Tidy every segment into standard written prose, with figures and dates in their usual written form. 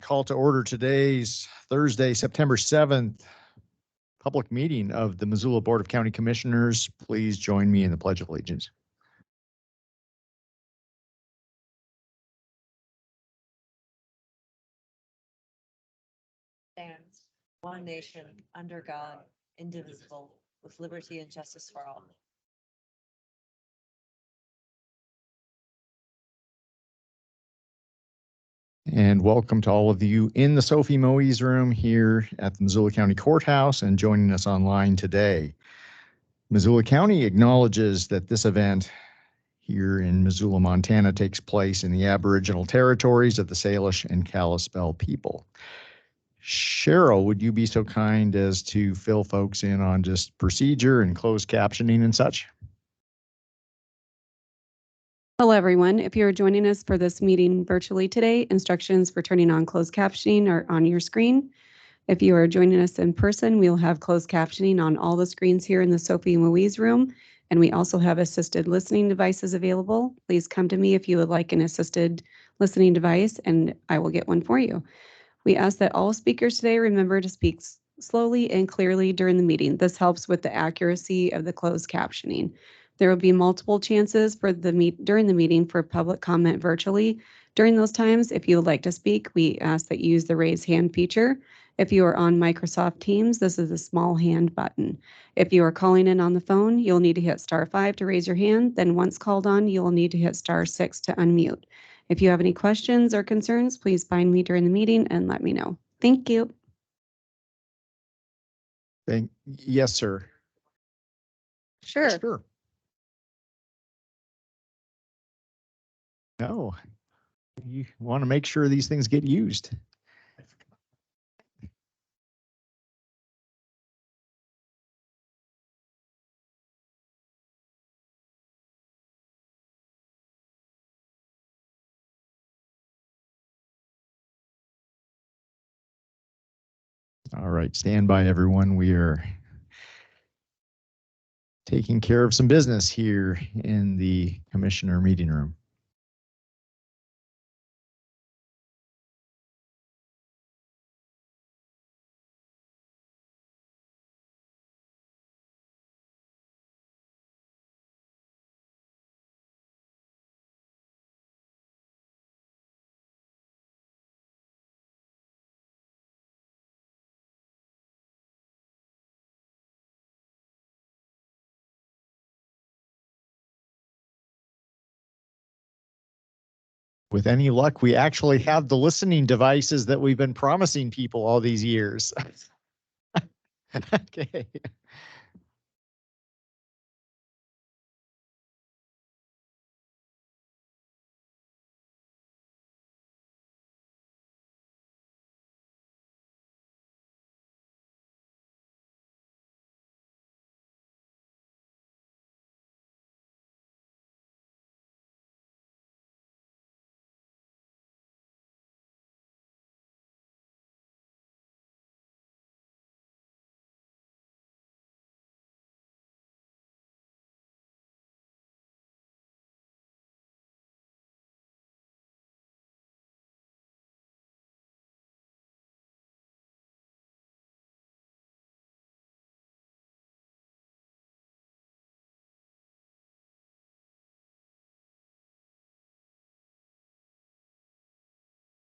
call to order today's Thursday, September 7th, public meeting of the Missoula Board of County Commissioners. Please join me in the Pledge of Allegiance. Stands one nation under God, indivisible, with liberty and justice for all. And welcome to all of you in the Sophie Moise room here at the Missoula County Courthouse and joining us online today. Missoula County acknowledges that this event here in Missoula, Montana takes place in the Aboriginal territories of the Salish and Kalispel people. Cheryl, would you be so kind as to fill folks in on just procedure and closed captioning and such? Hello, everyone. If you're joining us for this meeting virtually today, instructions for turning on closed captioning are on your screen. If you are joining us in person, we'll have closed captioning on all the screens here in the Sophie Moise room, and we also have assisted listening devices available. Please come to me if you would like an assisted listening device, and I will get one for you. We ask that all speakers today remember to speak slowly and clearly during the meeting. This helps with the accuracy of the closed captioning. There will be multiple chances for during the meeting for public comment virtually. During those times, if you would like to speak, we ask that you use the raise hand feature. If you are on Microsoft Teams, this is the small hand button. If you are calling in on the phone, you'll need to hit *5 to raise your hand. Then once called on, you'll need to hit *6 to unmute. If you have any questions or concerns, please find me during the meeting and let me know. Thank you. Yes, sir. Sure. No, you want to make sure these things get used. All right, stand by, everyone. We are taking care of some business here in the commissioner meeting room. With any luck, we actually have the listening devices that we've been promising people all these years. Okay.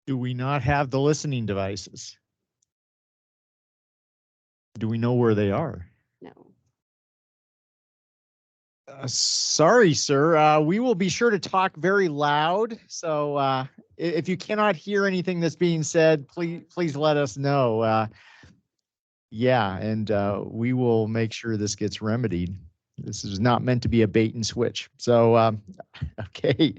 Do we not have the listening devices? Do we know where they are? No. Sorry, sir. We will be sure to talk very loud. So if you cannot hear anything that's being said, please let us know. Yeah, and we will make sure this gets remedied. This is not meant to be a bait and switch. So, okay.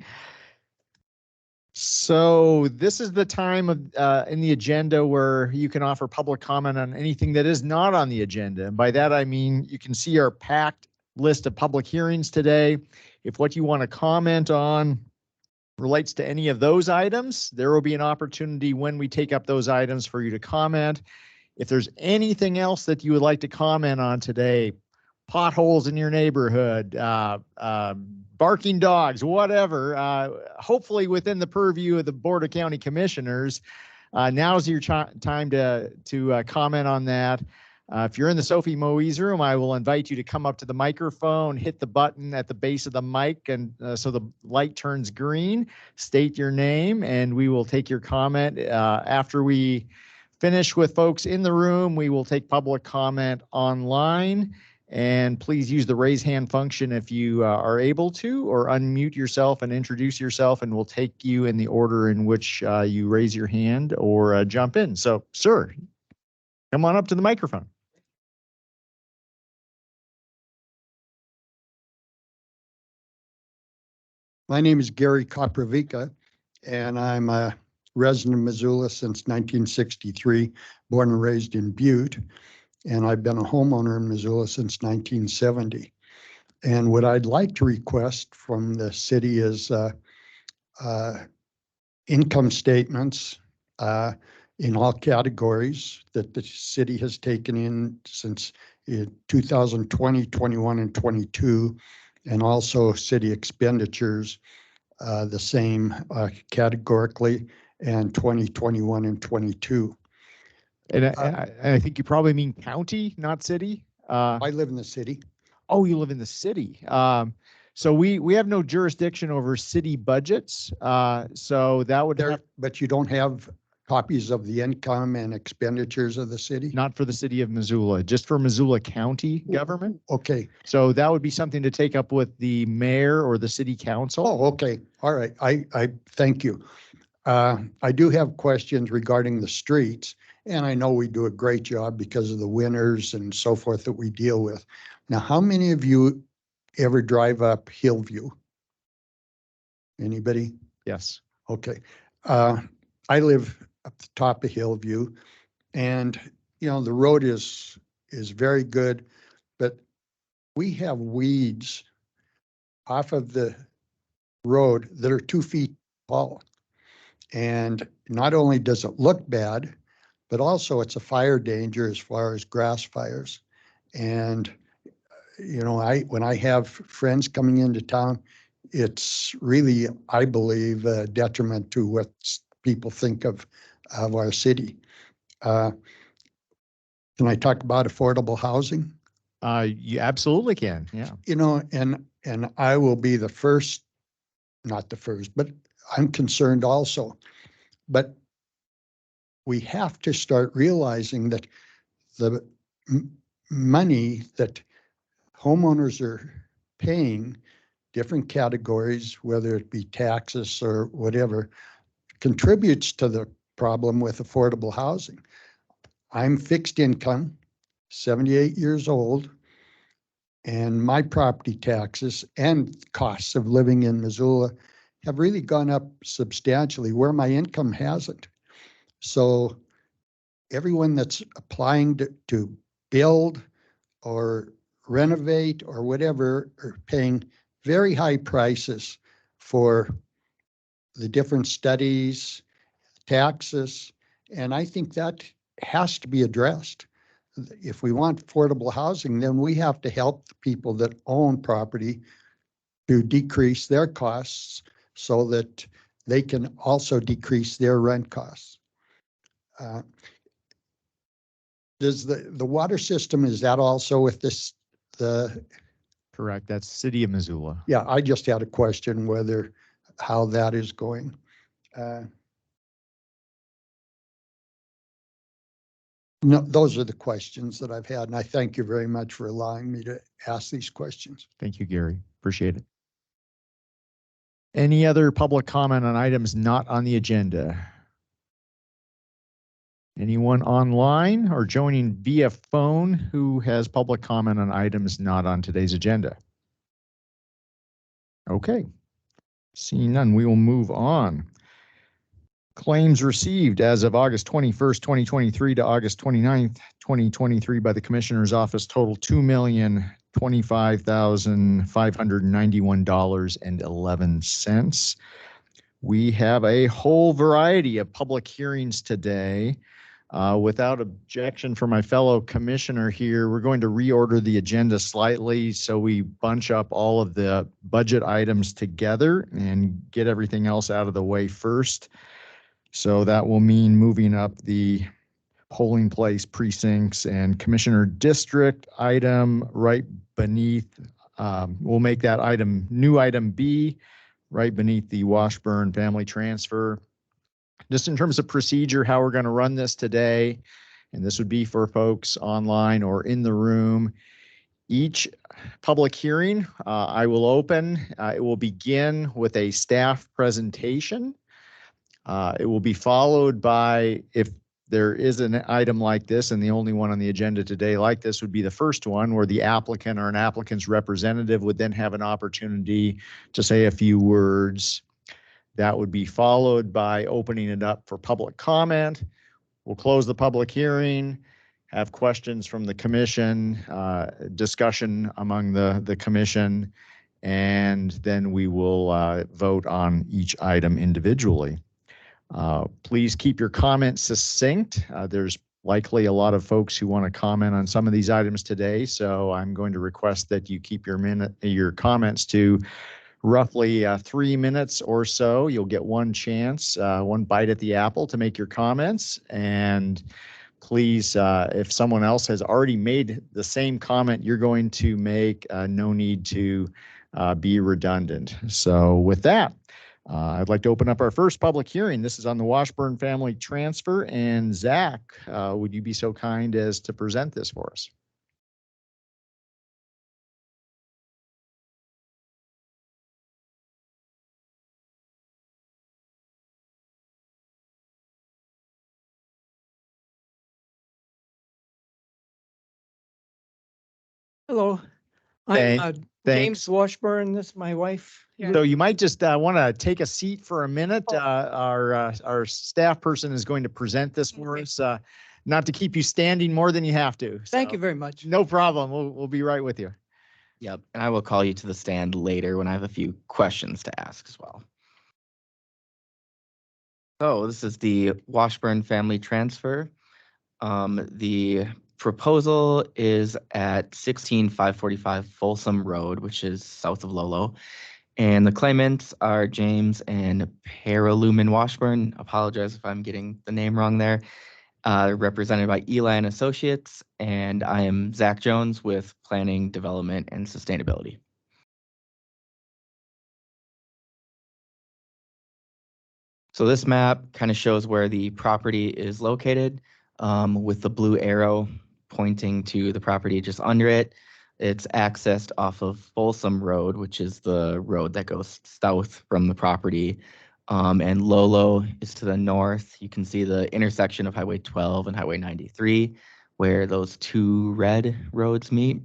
So this is the time of in the agenda where you can offer public comment on anything that is not on the agenda. And by that, I mean, you can see our packed list of public hearings today. If what you want to comment on relates to any of those items, there will be an opportunity when we take up those items for you to comment. If there's anything else that you would like to comment on today, potholes in your neighborhood, barking dogs, whatever, hopefully within the purview of the Board of County Commissioners, Now's your time to comment on that. If you're in the Sophie Moise room, I will invite you to come up to the microphone, hit the button at the base of the mic, and so the light turns green. State your name, and we will take your comment. After we finish with folks in the room, we will take public comment online. And please use the raise hand function if you are able to, or unmute yourself and introduce yourself, and we'll take you in the order in which you raise your hand or jump in. So, sir, come on up to the microphone. My name is Gary Koprovica, and I'm a resident of Missoula since 1963, born and raised in Butte. And I've been a homeowner in Missoula since 1970. And what I'd like to request from the city is income statements in all categories that the city has taken in since 2020, 21, and 22, and also city expenditures the same categorically, and 2021 and 22. And I think you probably mean county, not city. I live in the city. Oh, you live in the city. So we have no jurisdiction over city budgets. So that would have, But you don't have copies of the income and expenditures of the city? not for the city of Missoula, just for Missoula County government. Okay. So that would be something to take up with the mayor or the city council. Oh, okay. All right. I thank you. I do have questions regarding the streets, and I know we do a great job because of the winters and so forth that we deal with. Now, how many of you ever drive up Hillview? Anybody? Yes. Okay. I live up the top of Hillview, and you know the road is very good, but we have weeds off of the road that are 2 feet tall. And not only does it look bad, but also it's a fire danger as far as grass fires. And you know, when I have friends coming into town, it's really, I believe, a detriment to what people think of our city. Can I talk about affordable housing? You absolutely can. Yeah. You know, and I will be the first, not the first, but I'm concerned also. But we have to start realizing that the money that homeowners are paying, different categories, whether it be taxes or whatever, contributes to the problem with affordable housing. I'm fixed income, 78 years old, and my property taxes and costs of living in Missoula have really gone up substantially where my income hasn't. So everyone that's applying to build or renovate or whatever are paying very high prices for the different studies, taxes, and I think that has to be addressed. If we want affordable housing, then we have to help the people that own property to decrease their costs so that they can also decrease their rent costs. Does the water system, is that also with this, Correct. That's city of Missoula. yeah, I just had a question how that is going. No, those are the questions that I've had, and I thank you very much for allowing me to ask these questions. Thank you, Gary. Appreciate it. Any other public comment on items not on the agenda? Anyone online or joining via phone who has public comment on items not on today's agenda? Okay. Seeing none, we will move on. Claims received as of August 21st, 2023 to August 29th, 2023 by the Commissioner's Office total $2,025,591.11. We have a whole variety of public hearings today. Without objection from my fellow commissioner here, we're going to reorder the agenda slightly so we bunch up all of the budget items together and get everything else out of the way first. So that will mean moving up the polling place precincts and commissioner district item right beneath, we'll make that item, new item B, right beneath the Washburn family transfer. Just in terms of procedure, how we're going to run this today, and this would be for folks online or in the room. Each public hearing I will open. It will begin with a staff presentation. It will be followed by, if there is an item like this, and the only one on the agenda today like this would be the first one, where the applicant or an applicant's representative would then have an opportunity to say a few words. That would be followed by opening it up for public comment. We'll close the public hearing, have questions from the commission, discussion among the commission, and then we will vote on each item individually. Please keep your comments succinct. There's likely a lot of folks who want to comment on some of these items today, so I'm going to request that you keep your comments to roughly 3 minutes or so. You'll get one chance, one bite at the apple to make your comments. And please, if someone else has already made the same comment you're going to make, no need to be redundant. So with that, I'd like to open up our first public hearing. This is on the Washburn family transfer. And Zach, would you be so kind as to present this for us? Hello, Hey, I'm thanks. James Washburn. This is my wife. So you might just want to take a seat for a minute. Our staff person is going to present this for us, not to keep you standing more than you have to. Thank So, you very much. No problem. We'll be right with you. Yep, and I will call you to the stand later when I have a few questions to ask as well. So this is the Washburn family transfer. The proposal is at 16545 Folsom Road, which is south of Lolo. And the claimants are James and Paralumen Washburn. Apologize if I'm getting the name wrong there. Represented by Eli and Associates. And I am Zach Jones with Planning, Development, and Sustainability. So this map kind of shows where the property is located, with the blue arrow pointing to the property just under it. It's accessed off of Folsom Road, which is the road that goes south from the property. And Lolo is to the north. You can see the intersection of Highway 12 and Highway 93, where those two red roads meet.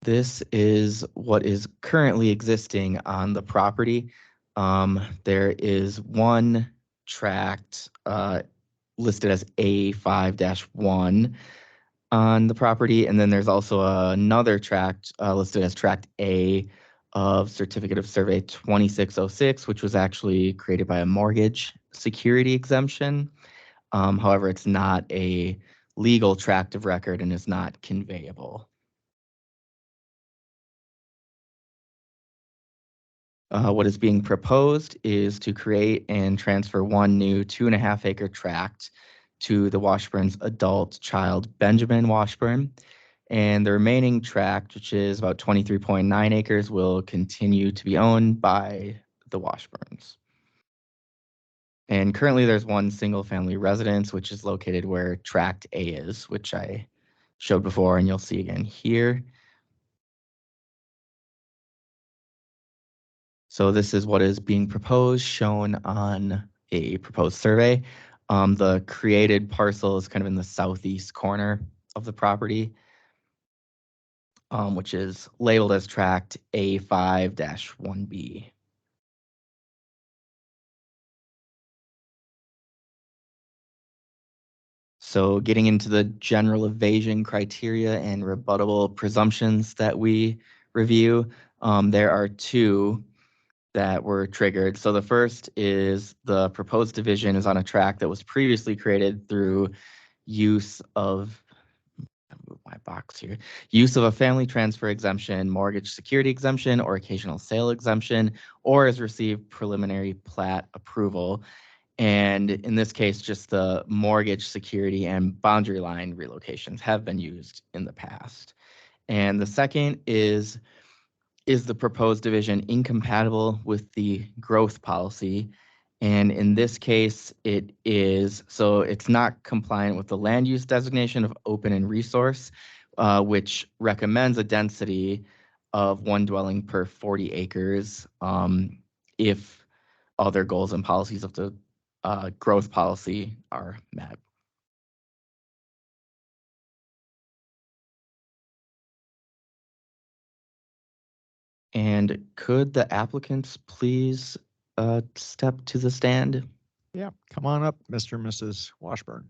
This is what is currently existing on the property. There is one tract listed as A5-1 on the property, and then there's also another tract listed as Tract A of Certificate of Survey 2606, which was actually created by a mortgage security exemption. However, it's not a legal tract of record and is not conveyable. What is being proposed is to create and transfer one new 2.5 acre tract to the Washburn's adult child, Benjamin Washburn. And the remaining tract, which is about 23.9 acres, will continue to be owned by the Washburns. And currently there's one single family residence, which is located where Tract A is, which I showed before, and you'll see again here. So this is what is being proposed, shown on a proposed survey. The created parcel is kind of in the southeast corner of the property, which is labeled as Tract A5-1B. So getting into the general evasion criteria and rebuttable presumptions that we review, there are two that were triggered. So the first is the proposed division is on a tract that was previously created through use of, move my box here. Use of a family transfer exemption, mortgage security exemption, or occasional sale exemption, or has received preliminary plat approval. And in this case, just the mortgage security and boundary line relocations have been used in the past. And the second is the proposed division incompatible with the growth policy? And in this case, it is, so it's not compliant with the land use designation of open and resource, which recommends a density of 1 dwelling per 40 acres if other goals and policies of the growth policy are met. And could the applicants please step to the stand? Yeah, come on up, Mr. and Mrs. Washburn.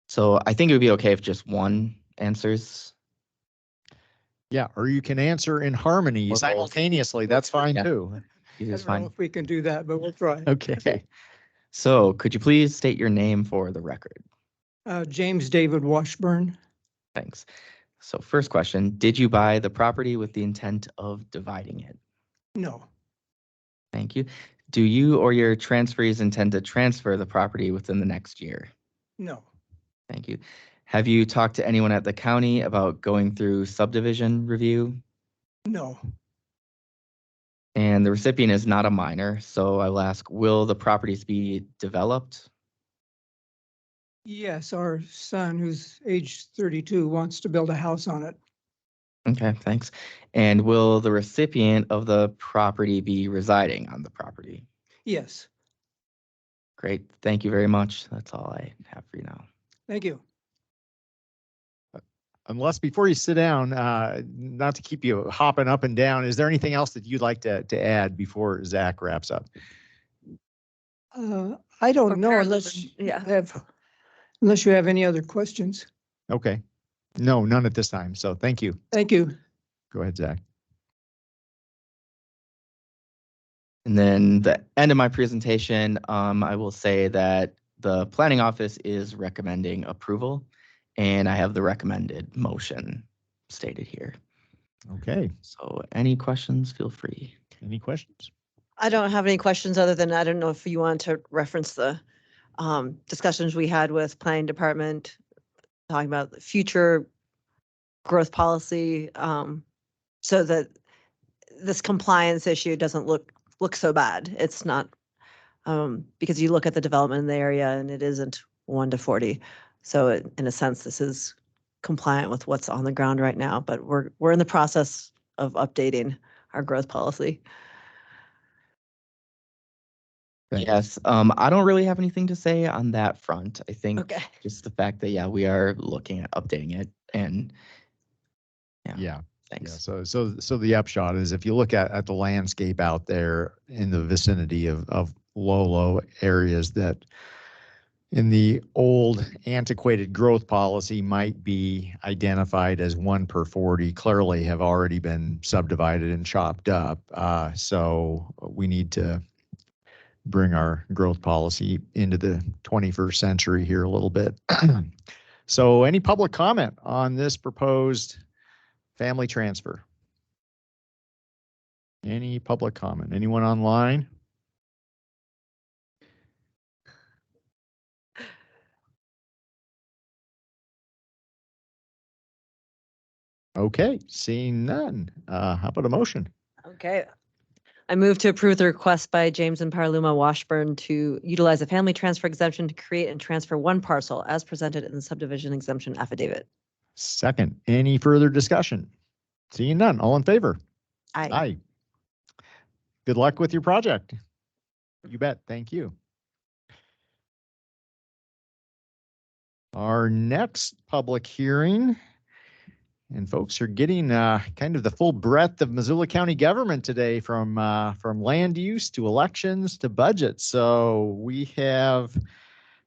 So I think it would be okay if just one answers. Yeah, or you can answer in harmony Or both. simultaneously. That's fine Yeah. too. Either I is don't know fine. if we can do that, but we'll try. Okay. So could you please state your name for the record? James David Washburn. Thanks. So first question, did you buy the property with the intent of dividing it? No, Thank you. Do you or your transferees intend to transfer the property within the next year? no, Thank you. Have you talked to anyone at the county about going through subdivision review? no, And the recipient is not a minor, so I will ask, will the properties be developed? yes, our son, who's age 32, wants to build a house on it. Okay, thanks. And will the recipient of the property be residing on the property? Yes, Great, thank you very much. That's all I have for you now. thank you. Unless before you sit down, not to keep you hopping up and down, is there anything else that you'd like to add before Zach wraps up? I don't Or know parallel- unless yeah. unless you have any other questions. Okay. No, none at this time. So thank you. Thank you. Go ahead, Zach. And then the end of my presentation, I will say that the planning office is recommending approval, and I have the recommended motion stated here. Okay. So any questions, feel free. Any questions? I don't have any questions other than, I don't know if you want to reference the discussions we had with planning department, talking about the future growth policy, so that this compliance issue doesn't look so bad. It's not, because you look at the development in the area and it isn't 1 to 40. So in a sense, this is compliant with what's on the ground right now, but we're in the process of updating our growth policy. Thanks. Yes, I don't really have anything to say on that front. I think Okay. just the fact that, yeah, we are looking at updating it, and Yeah. Yeah. thanks. So the upshot is if you look at the landscape out there in the vicinity of low areas that in the old antiquated growth policy might be identified as 1 per 40, clearly have already been subdivided and chopped up. So we need to bring our growth policy into the 21st century here a little bit. So any public comment on this proposed family transfer? Any public comment? Anyone online? Okay, seeing none. How about a motion? Okay. I move to approve the request by James and Paraluma Washburn to utilize a family transfer exemption to create and transfer 1 parcel as presented in the subdivision exemption affidavit. Second, any further discussion? Seeing none, all in favor? Aye. Aye. Good luck with your project. You bet. Thank you. Our next public hearing, and folks are getting kind of the full breadth of Missoula County government today, from land use to elections to budget. So we have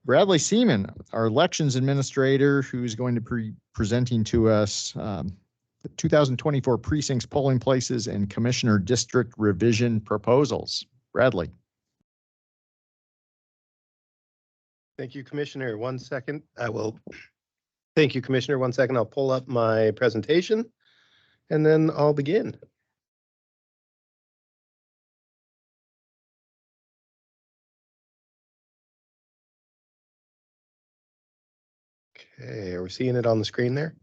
Bradley Seaman, our elections administrator, who's going to be presenting to us the 2024 precincts, polling places, and commissioner district revision proposals. Bradley. Thank you, Commissioner. 1 second. Thank you, Commissioner. 1 second. I'll pull up my presentation and then I'll begin. Okay, are we seeing it on the screen there?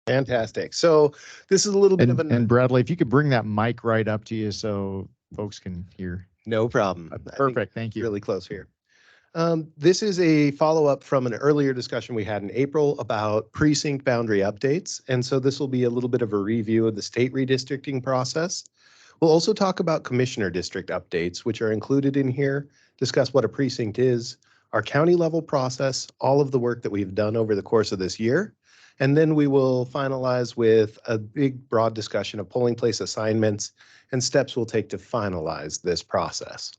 Fantastic. So this is a little bit of And Bradley, if you could bring that mic right up to you so folks can hear. no problem. I think Perfect, thank you. really close here. This is a follow-up from an earlier discussion we had in April about precinct boundary updates. And so this will be a little bit of a review of the state redistricting process. We'll also talk about commissioner district updates, which are included in here, discuss what a precinct is, our county level process, all of the work that we've done over the course of this year. And then we will finalize with a big, broad discussion of polling place assignments and steps we'll take to finalize this process.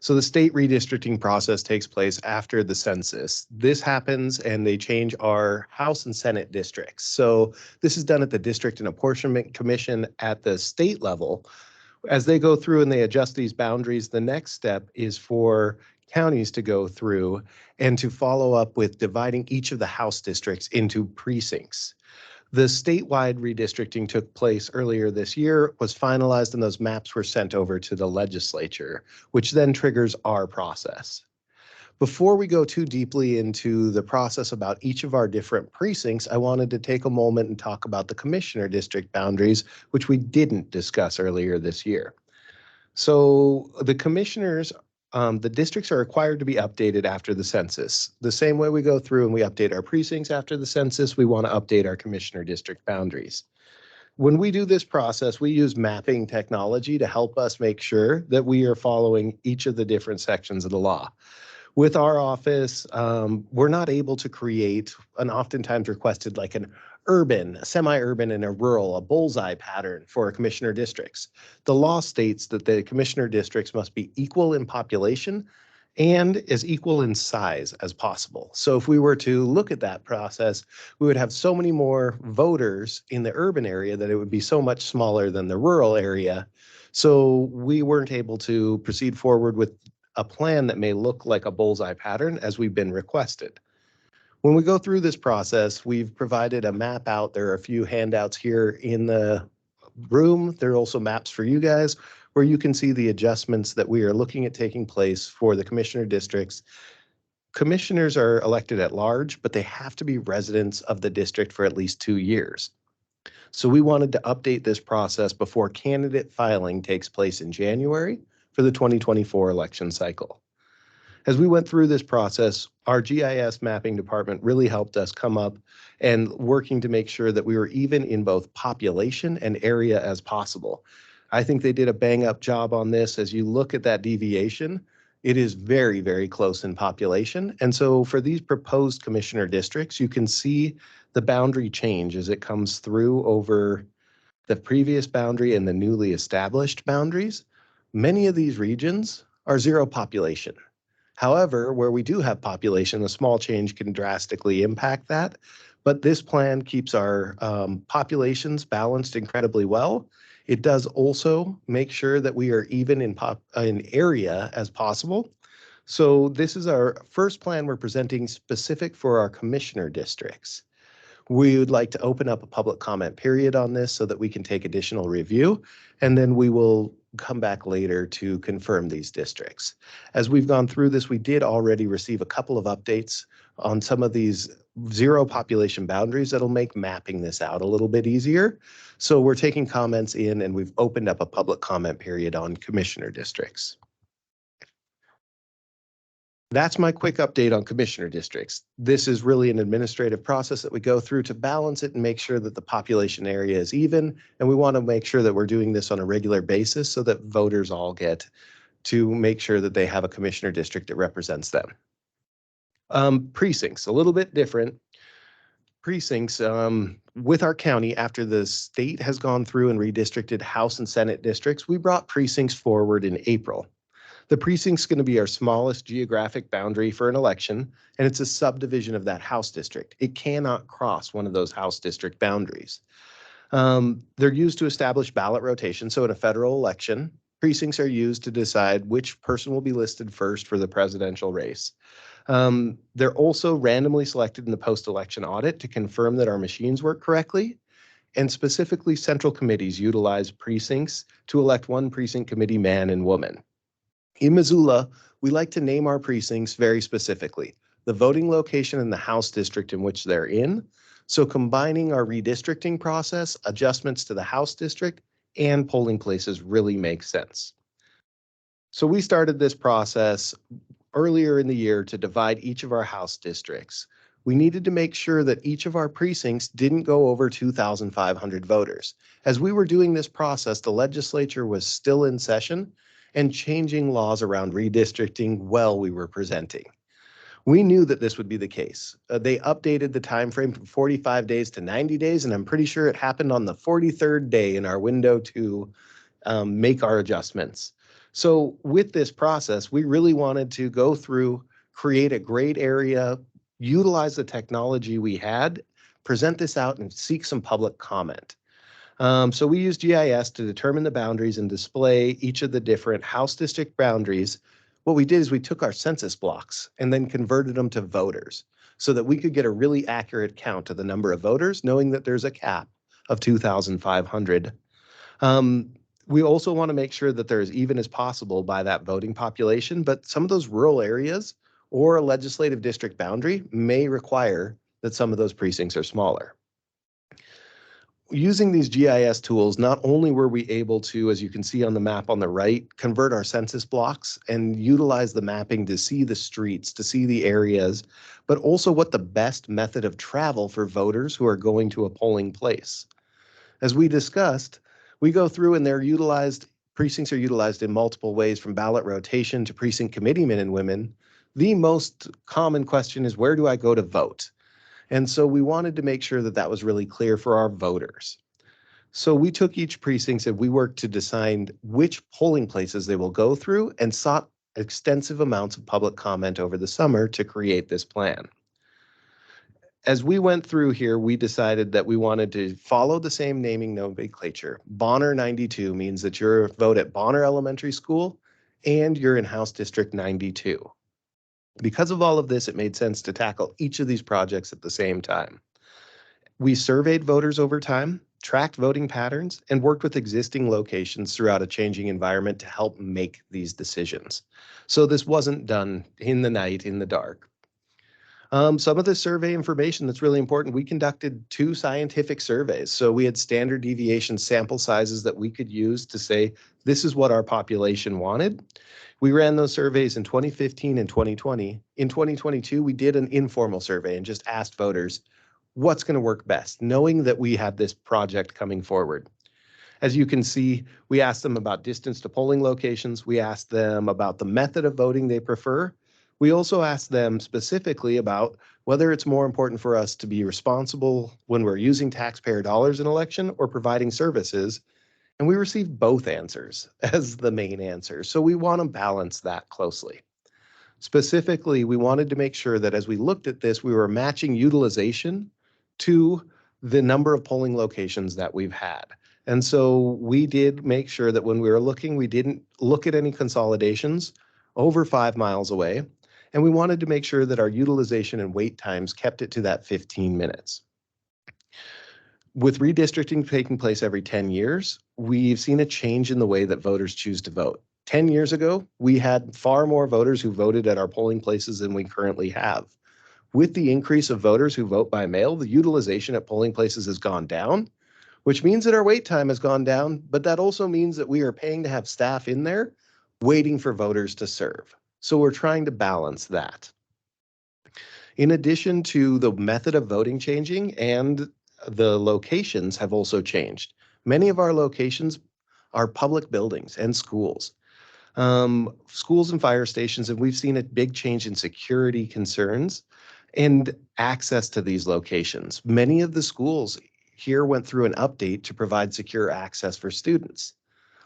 So the state redistricting process takes place after the census. This happens and they change our House and Senate districts. So this is done at the District and Apportionment Commission at the state level. As they go through and they adjust these boundaries, the next step is for counties to go through and to follow up with dividing each of the House districts into precincts. The statewide redistricting took place earlier this year, was finalized, and those maps were sent over to the legislature, which then triggers our process. Before we go too deeply into the process about each of our different precincts, I wanted to take a moment and talk about the commissioner district boundaries, which we didn't discuss earlier this year. So the commissioners, the districts are required to be updated after the census. The same way we go through and we update our precincts after the census, we want to update our commissioner district boundaries. When we do this process, we use mapping technology to help us make sure that we are following each of the different sections of the law. With our office, we're not able to create an oftentimes requested like an urban, a semi-urban and a rural, a bullseye pattern for commissioner districts. The law states that the commissioner districts must be equal in population and as equal in size as possible. So if we were to look at that process, we would have so many more voters in the urban area that it would be so much smaller than the rural area. So we weren't able to proceed forward with a plan that may look like a bullseye pattern as we've been requested. When we go through this process, we've provided a map out. There are a few handouts here in the room. There are also maps for you guys where you can see the adjustments that we are looking at taking place for the commissioner districts. Commissioners are elected at large, but they have to be residents of the district for at least 2 years. So we wanted to update this process before candidate filing takes place in January for the 2024 election cycle. As we went through this process, our GIS mapping department really helped us come up and working to make sure that we were even in both population and area as possible. I think they did a bang up job on this. As you look at that deviation, it is very, very close in population. And so for these proposed commissioner districts, you can see the boundary change as it comes through over the previous boundary and the newly established boundaries. Many of these regions are zero population. However, where we do have population, a small change can drastically impact that. But this plan keeps our populations balanced incredibly well. It does also make sure that we are even in area as possible. So this is our first plan we're presenting specific for our commissioner districts. We would like to open up a public comment period on this so that we can take additional review, and then we will come back later to confirm these districts. As we've gone through this, we did already receive a couple of updates on some of these zero population boundaries that'll make mapping this out a little bit easier. So we're taking comments in and we've opened up a public comment period on commissioner districts. That's my quick update on commissioner districts. This is really an administrative process that we go through to balance it and make sure that the population area is even. And we want to make sure that we're doing this on a regular basis so that voters all get to make sure that they have a commissioner district that represents them. Precincts, a little bit different. Precincts with our county, after the state has gone through and redistricted House and Senate districts, we brought precincts forward in April. The precinct's going to be our smallest geographic boundary for an election, and it's a subdivision of that House district. It cannot cross one of those House district boundaries. They're used to establish ballot rotation. So in a federal election, precincts are used to decide which person will be listed first for the presidential race. They're also randomly selected in the post-election audit to confirm that our machines work correctly. And specifically, central committees utilize precincts to elect one precinct committee man and woman. In Missoula, we like to name our precincts very specifically, the voting location and the House district in which they're in. So combining our redistricting process, adjustments to the House district, and polling places really makes sense. So we started this process earlier in the year to divide each of our House districts. We needed to make sure that each of our precincts didn't go over 2,500 voters. As we were doing this process, the legislature was still in session and changing laws around redistricting while we were presenting. We knew that this would be the case. They updated the time frame from 45 days to 90 days, and I'm pretty sure it happened on the 43rd day in our window to make our adjustments. So with this process, we really wanted to go through, create a great area, utilize the technology we had, present this out, and seek some public comment. So we used GIS to determine the boundaries and display each of the different House district boundaries. What we did is we took our census blocks and then converted them to voters so that we could get a really accurate count of the number of voters, knowing that there's a cap of 2,500. We also want to make sure that they're as even as possible by that voting population, but some of those rural areas or a legislative district boundary may require that some of those precincts are smaller. Using these GIS tools, not only were we able to, as you can see on the map on the right, convert our census blocks and utilize the mapping to see the streets, to see the areas, but also what the best method of travel for voters who are going to a polling place. As we discussed, we go through and precincts are utilized in multiple ways, from ballot rotation to precinct committee men and women. The most common question is, where do I go to vote? And so we wanted to make sure that that was really clear for our voters. So we took each precinct and we worked to decide which polling places they will go through and sought extensive amounts of public comment over the summer to create this plan. As we went through here, we decided that we wanted to follow the same naming nomenclature. Bonner 92 means that you're a vote at Bonner Elementary School and you're in House District 92. Because of all of this, it made sense to tackle each of these projects at the same time. We surveyed voters over time, tracked voting patterns, and worked with existing locations throughout a changing environment to help make these decisions. So this wasn't done in the night, in the dark. Some of the survey information that's really important, we conducted 2 scientific surveys. So we had standard deviation sample sizes that we could use to say, this is what our population wanted. We ran those surveys in 2015 and 2020. In 2022, we did an informal survey and just asked voters, what's going to work best, knowing that we had this project coming forward. As you can see, we asked them about distance to polling locations. We asked them about the method of voting they prefer. We also asked them specifically about whether it's more important for us to be responsible when we're using taxpayer dollars in election or providing services. And we received both answers as the main answers. So we want to balance that closely. Specifically, we wanted to make sure that as we looked at this, we were matching utilization to the number of polling locations that we've had. And so we did make sure that when we were looking, we didn't look at any consolidations over 5 miles away. And we wanted to make sure that our utilization and wait times kept it to that 15 minutes. With redistricting taking place every 10 years, we've seen a change in the way that voters choose to vote. 10 years ago, we had far more voters who voted at our polling places than we currently have. With the increase of voters who vote by mail, the utilization at polling places has gone down, which means that our wait time has gone down, but that also means that we are paying to have staff in there waiting for voters to serve. So we're trying to balance that. In addition to the method of voting changing, and the locations have also changed. Many of our locations are public buildings and schools. Schools and fire stations, and we've seen a big change in security concerns and access to these locations. Many of the schools here went through an update to provide secure access for students.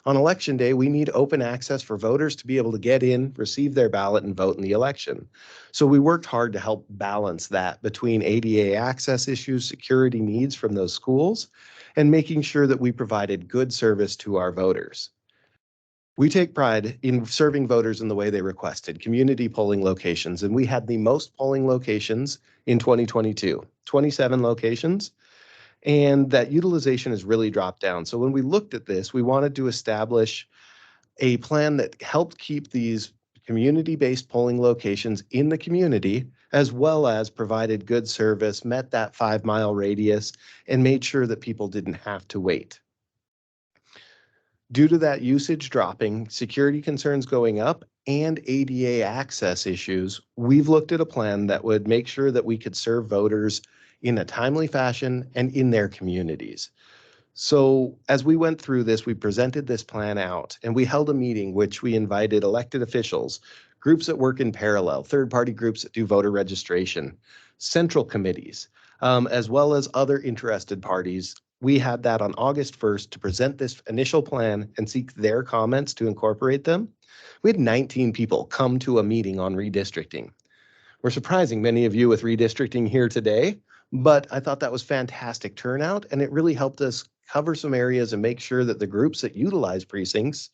On election day, we need open access for voters to be able to get in, receive their ballot, and vote in the election. So we worked hard to help balance that between ADA access issues, security needs from those schools, and making sure that we provided good service to our voters. We take pride in serving voters in the way they requested, community polling locations, and we had the most polling locations in 2022, 27 locations, and that utilization has really dropped down. So when we looked at this, we wanted to establish a plan that helped keep these community-based polling locations in the community, as well as provided good service, met that 5-mile radius, and made sure that people didn't have to wait. Due to that usage dropping, security concerns going up, and ADA access issues, we've looked at a plan that would make sure that we could serve voters in a timely fashion and in their communities. So as we went through this, we presented this plan out and we held a meeting which we invited elected officials, groups that work in parallel, third-party groups that do voter registration, central committees, as well as other interested parties. We had that on August 1st to present this initial plan and seek their comments to incorporate them. We had 19 people come to a meeting on redistricting. We're surprising many of you with redistricting here today, but I thought that was fantastic turnout, and it really helped us cover some areas and make sure that the groups that utilize precincts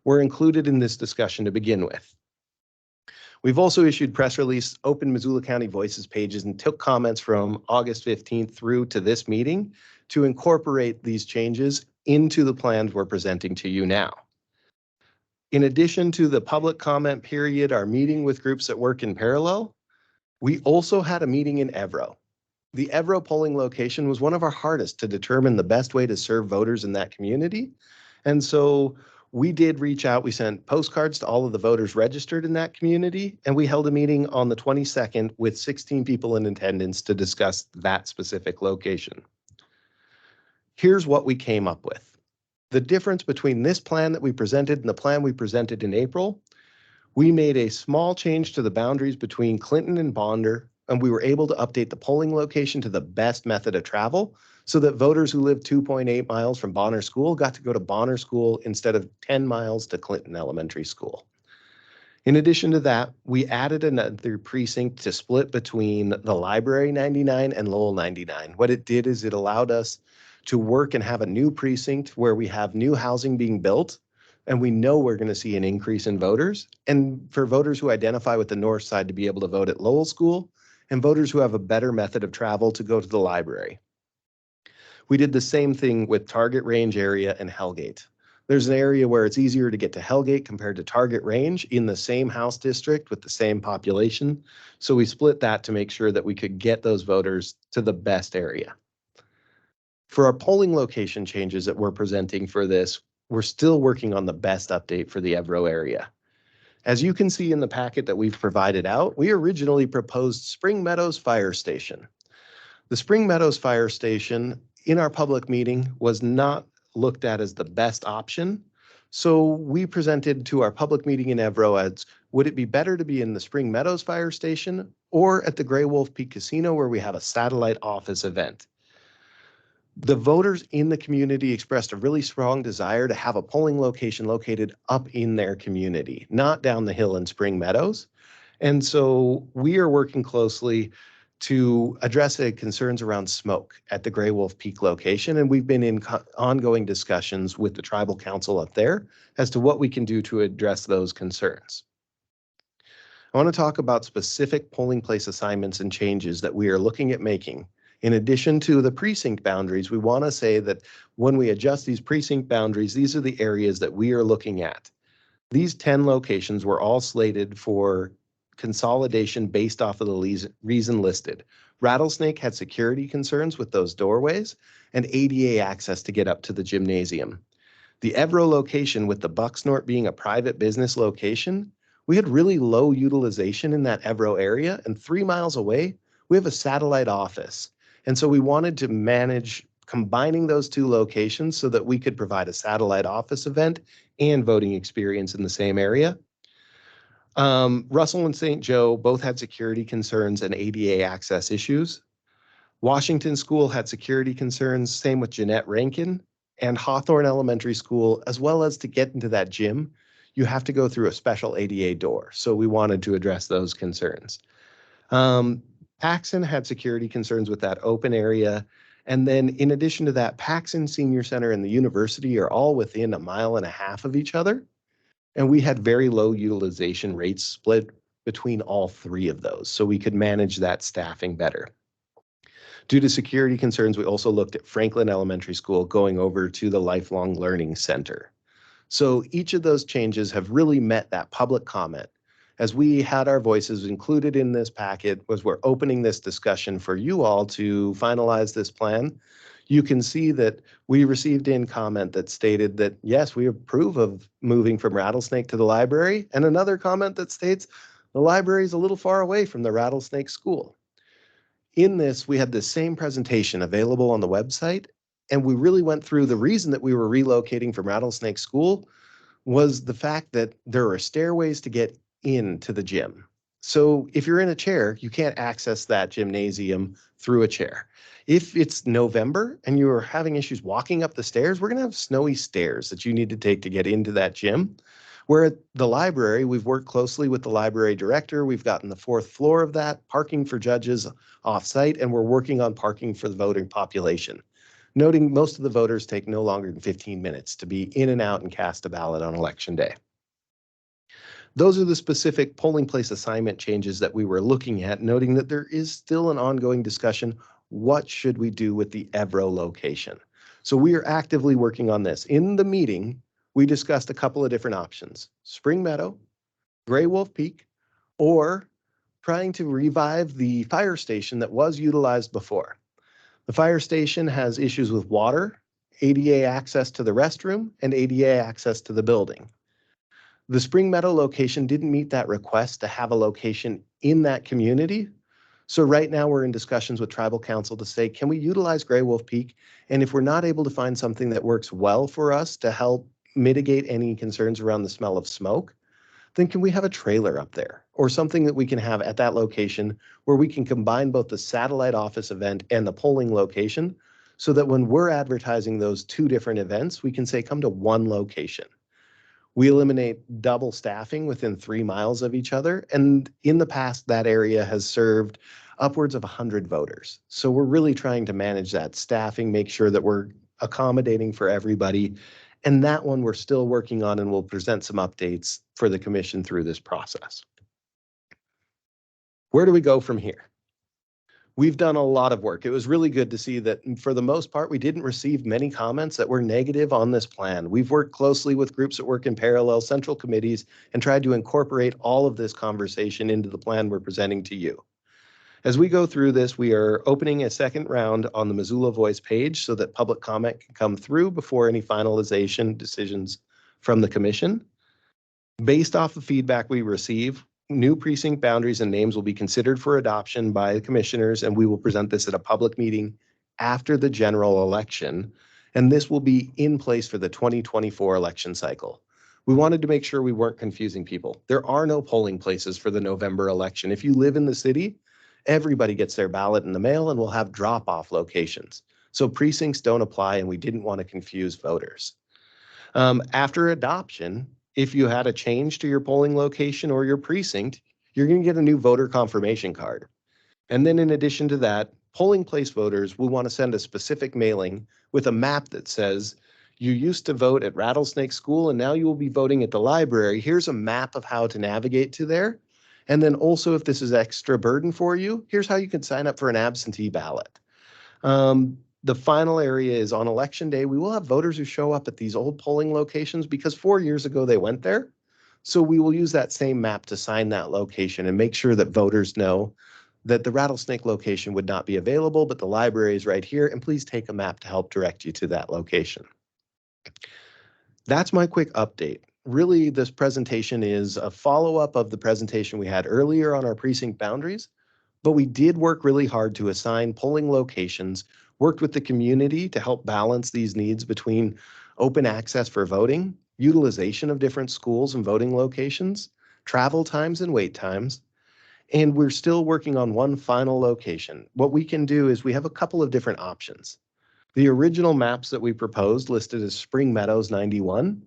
were included in this discussion to begin with. We've also issued press release, open Missoula County Voices pages, and took comments from August 15th through to this meeting to incorporate these changes into the plans we're presenting to you now. In addition to the public comment period, our meeting with groups that work in parallel, we also had a meeting in Evro. The Evro polling location was one of our hardest to determine the best way to serve voters in that community. And so we did reach out. We sent postcards to all of the voters registered in that community, and we held a meeting on the 22nd with 16 people in attendance to discuss that specific location. Here's what we came up with. The difference between this plan that we presented and the plan we presented in April, we made a small change to the boundaries between Clinton and Bonder, and we were able to update the polling location to the best method of travel so that voters who live 2.8 miles from Bonner School got to go to Bonner School instead of 10 miles to Clinton Elementary School. In addition to that, we added another precinct to split between the Library 99 and Lowell 99. What it did is it allowed us to work and have a new precinct where we have new housing being built, and we know we're going to see an increase in voters, and for voters who identify with the north side to be able to vote at Lowell School, and voters who have a better method of travel to go to the library. We did the same thing with Target Range area and Hellgate. There's an area where it's easier to get to Hellgate compared to Target Range in the same House district with the same population. So we split that to make sure that we could get those voters to the best area. For our polling location changes that we're presenting for this, we're still working on the best update for the Evro area. As you can see in the packet that we've provided out, we originally proposed Spring Meadows Fire Station. The Spring Meadows Fire Station in our public meeting was not looked at as the best option. So we presented to our public meeting in Evro as, would it be better to be in the Spring Meadows Fire Station or at the Gray Wolf Peak Casino where we have a satellite office event? The voters in the community expressed a really strong desire to have a polling location located up in their community, not down the hill in Spring Meadows. And so we are working closely to address the concerns around smoke at the Gray Wolf Peak location. And we've been in ongoing discussions with the tribal council up there as to what we can do to address those concerns. I want to talk about specific polling place assignments and changes that we are looking at making. In addition to the precinct boundaries, we want to say that when we adjust these precinct boundaries, these are the areas that we are looking at. These 10 locations were all slated for consolidation based off of the reason listed. Rattlesnake had security concerns with those doorways and ADA access to get up to the gymnasium. The Evro location, with the Bucksnort being a private business location, we had really low utilization in that Evro area, and 3 miles away, we have a satellite office. And so we wanted to manage combining those two locations so that we could provide a satellite office event and voting experience in the same area. Russell and St. Joe both had security concerns and ADA access issues. Washington School had security concerns, same with Jeanette Rankin, and Hawthorne Elementary School, as well as to get into that gym, you have to go through a special ADA door. So we wanted to address those concerns. Paxson had security concerns with that open area. And then in addition to that, Paxson Senior Center and the university are all within 1.5 miles of each other. And we had very low utilization rates split between all three of those, so we could manage that staffing better. Due to security concerns, we also looked at Franklin Elementary School going over to the Lifelong Learning Center. So each of those changes have really met that public comment. As we had our voices included in this packet, was we're opening this discussion for you all to finalize this plan. You can see that we received in comment that stated that, yes, we approve of moving from Rattlesnake to the library, and another comment that states the library is a little far away from the Rattlesnake School. In this, we had the same presentation available on the website, and we really went through the reason that we were relocating from Rattlesnake School was the fact that there are stairways to get into the gym. So if you're in a chair, you can't access that gymnasium through a chair. If it's November and you're having issues walking up the stairs, we're going to have snowy stairs that you need to take to get into that gym. Where at the library, we've worked closely with the library director. We've gotten the 4th floor of that, parking for judges off-site, and we're working on parking for the voting population. Noting most of the voters take no longer than 15 minutes to be in and out and cast a ballot on election day. Those are the specific polling place assignment changes that we were looking at, noting that there is still an ongoing discussion. What should we do with the Evro location? So we are actively working on this. In the meeting, we discussed a couple of different options: Spring Meadow, Gray Wolf Peak, or trying to revive the fire station that was utilized before. The fire station has issues with water, ADA access to the restroom, and ADA access to the building. The Spring Meadow location didn't meet that request to have a location in that community. So right now we're in discussions with Tribal Council to say, can we utilize Gray Wolf Peak? And if we're not able to find something that works well for us to help mitigate any concerns around the smell of smoke, then can we have a trailer up there or something that we can have at that location where we can combine both the satellite office event and the polling location, so that when we're advertising those two different events, we can say, come to one location. We eliminate double staffing within 3 miles of each other. And in the past, that area has served upwards of 100 voters. So we're really trying to manage that staffing, make sure that we're accommodating for everybody. And that one we're still working on, and we'll present some updates for the commission through this process. Where do we go from here? We've done a lot of work. It was really good to see that for the most part, we didn't receive many comments that were negative on this plan. We've worked closely with groups that work in parallel, central committees, and tried to incorporate all of this conversation into the plan we're presenting to you. As we go through this, we are opening a second round on the Missoula Voice page so that public comment can come through before any finalization decisions from the commission. Based off the feedback we receive, new precinct boundaries and names will be considered for adoption by the commissioners, and we will present this at a public meeting after the general election. And this will be in place for the 2024 election cycle. We wanted to make sure we weren't confusing people. There are no polling places for the November election. If you live in the city, everybody gets their ballot in the mail, and we'll have drop-off locations. So precincts don't apply, and we didn't want to confuse voters. After adoption, if you had a change to your polling location or your precinct, you're going to get a new voter confirmation card. And then in addition to that, polling place voters will want to send a specific mailing with a map that says, you used to vote at Rattlesnake School and now you will be voting at the library. Here's a map of how to navigate to there. And then also, if this is extra burden for you, here's how you can sign up for an absentee ballot. The final area is on election day. We will have voters who show up at these old polling locations because 4 years ago they went there. So we will use that same map to sign that location and make sure that voters know that the Rattlesnake location would not be available, but the library is right here. And please take a map to help direct you to that location. That's my quick update. Really, this presentation is a follow-up of the presentation we had earlier on our precinct boundaries, but we did work really hard to assign polling locations, worked with the community to help balance these needs between open access for voting, utilization of different schools and voting locations, travel times and wait times, and we're still working on one final location. What we can do is we have a couple of different options. The original maps that we proposed listed as Spring Meadows 91.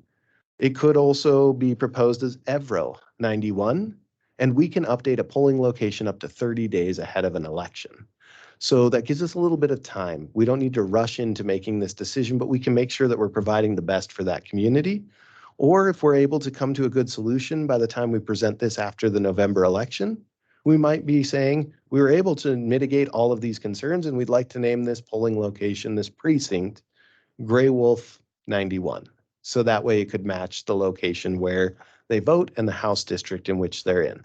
It could also be proposed as Evro 91, and we can update a polling location up to 30 days ahead of an election. So that gives us a little bit of time. We don't need to rush into making this decision, but we can make sure that we're providing the best for that community. Or if we're able to come to a good solution by the time we present this after the November election, we might be saying we were able to mitigate all of these concerns and we'd like to name this polling location, this precinct, Gray Wolf 91. So that way it could match the location where they vote and the House district in which they're in.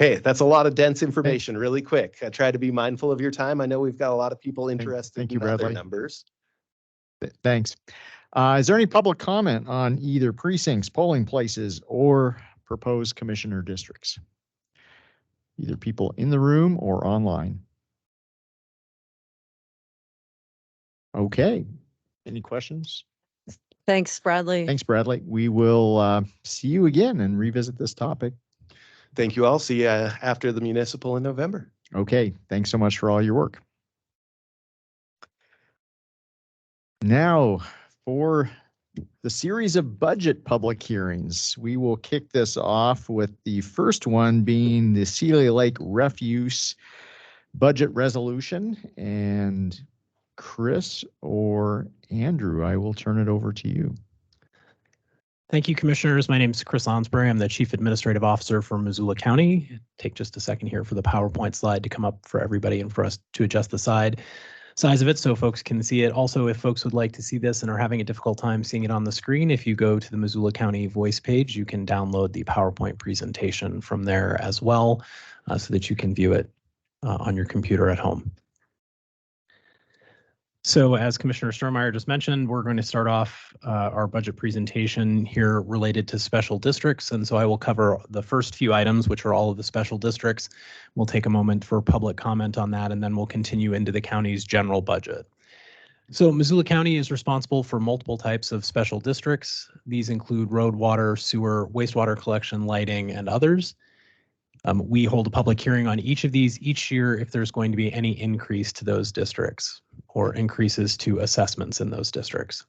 Okay, that's a lot of dense information really quick. I try to be mindful of your time. I know we've got a lot of people interested thank you, in other Bradley. numbers. Thanks. Is there any public comment on either precincts, polling places, or proposed commissioner districts? Either people in the room or online. Okay. Any questions? Thanks, Bradley. Thanks, Bradley. We will see you again and revisit this topic. Thank you all. See you after the municipal in November. Okay. Thanks so much for all your work. Now, for the series of budget public hearings, we will kick this off with the first one being the Celia Lake refuse budget resolution. And Chris or Andrew, I will turn it over to you. Thank you, Commissioners. My name is Chris Onsbury. I'm the Chief Administrative Officer for Missoula County. Take just a second here for the PowerPoint slide to come up for everybody and for us to adjust the size of it so folks can see it. Also, if folks would like to see this and are having a difficult time seeing it on the screen, if you go to the Missoula County Voice page, you can download the PowerPoint presentation from there as well, so that you can view it on your computer at home. So as Commissioner Sturmeyer just mentioned, we're going to start off our budget presentation here related to special districts. And so I will cover the first few items, which are all of the special districts. We'll take a moment for public comment on that, and then we'll continue into the county's general budget. So Missoula County is responsible for multiple types of special districts. These include road, water, sewer, wastewater collection, lighting, and others. We hold a public hearing on each of these each year if there's going to be any increase to those districts or increases to assessments in those districts.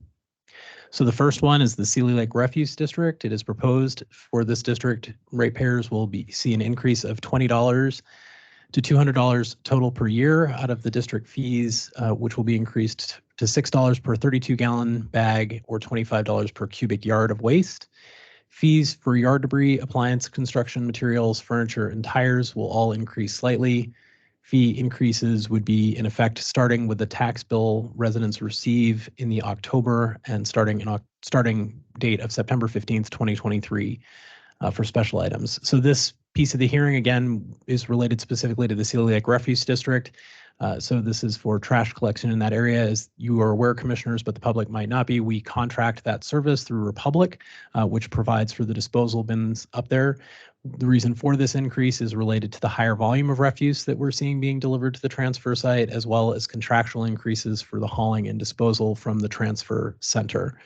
So the first one is the Celia Lake Refuse District. It is proposed for this district, ratepayers will see an increase of $20 to $200 total per year out of the district fees, which will be increased to $6 per 32-gallon bag or $25 per cubic yard of waste. Fees for yard debris, appliance, construction materials, furniture, and tires will all increase slightly. Fee increases would be in effect starting with the tax bill residents receive in the October and starting date of September 15th, 2023 for special items. So this piece of the hearing, again, is related specifically to the Celia Lake Refuse District. So this is for trash collection in that area. As you are aware, Commissioners, but the public might not be, we contract that service through Republic, which provides for the disposal bins up there. The reason for this increase is related to the higher volume of refuse that we're seeing being delivered to the transfer site, as well as contractual increases for the hauling and disposal from the transfer center.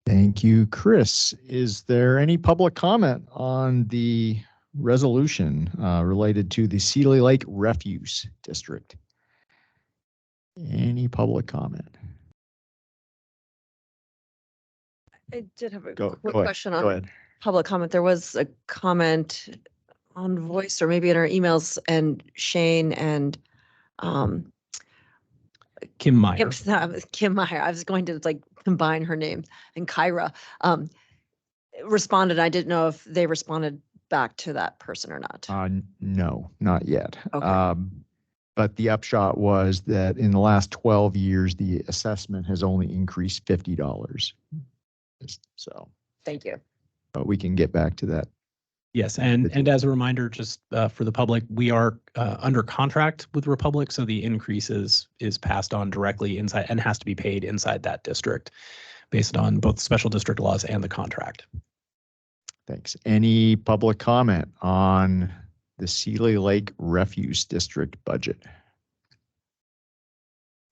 Thank you, Chris. Is there any public comment on the resolution related to the Celia Lake Refuse District? Any public comment? I did have a Go quick ahead. question Go on ahead. public comment. There was a comment on voice or maybe in our emails, and Shane and Kim Meyer. Kim Meyer. I was going to like combine her name, and Kyra responded. I didn't know if they responded back to that person or not. No, not yet. Okay. But the upshot was that in the last 12 years, the assessment has only increased $50. So, Thank you. but we can get back to that. Yes, and as a reminder, just for the public, we are under contract with Republic, so the increase is passed on directly inside and has to be paid inside that district based on both special district laws and the contract. Thanks. Any public comment on the Celia Lake Refuse District budget?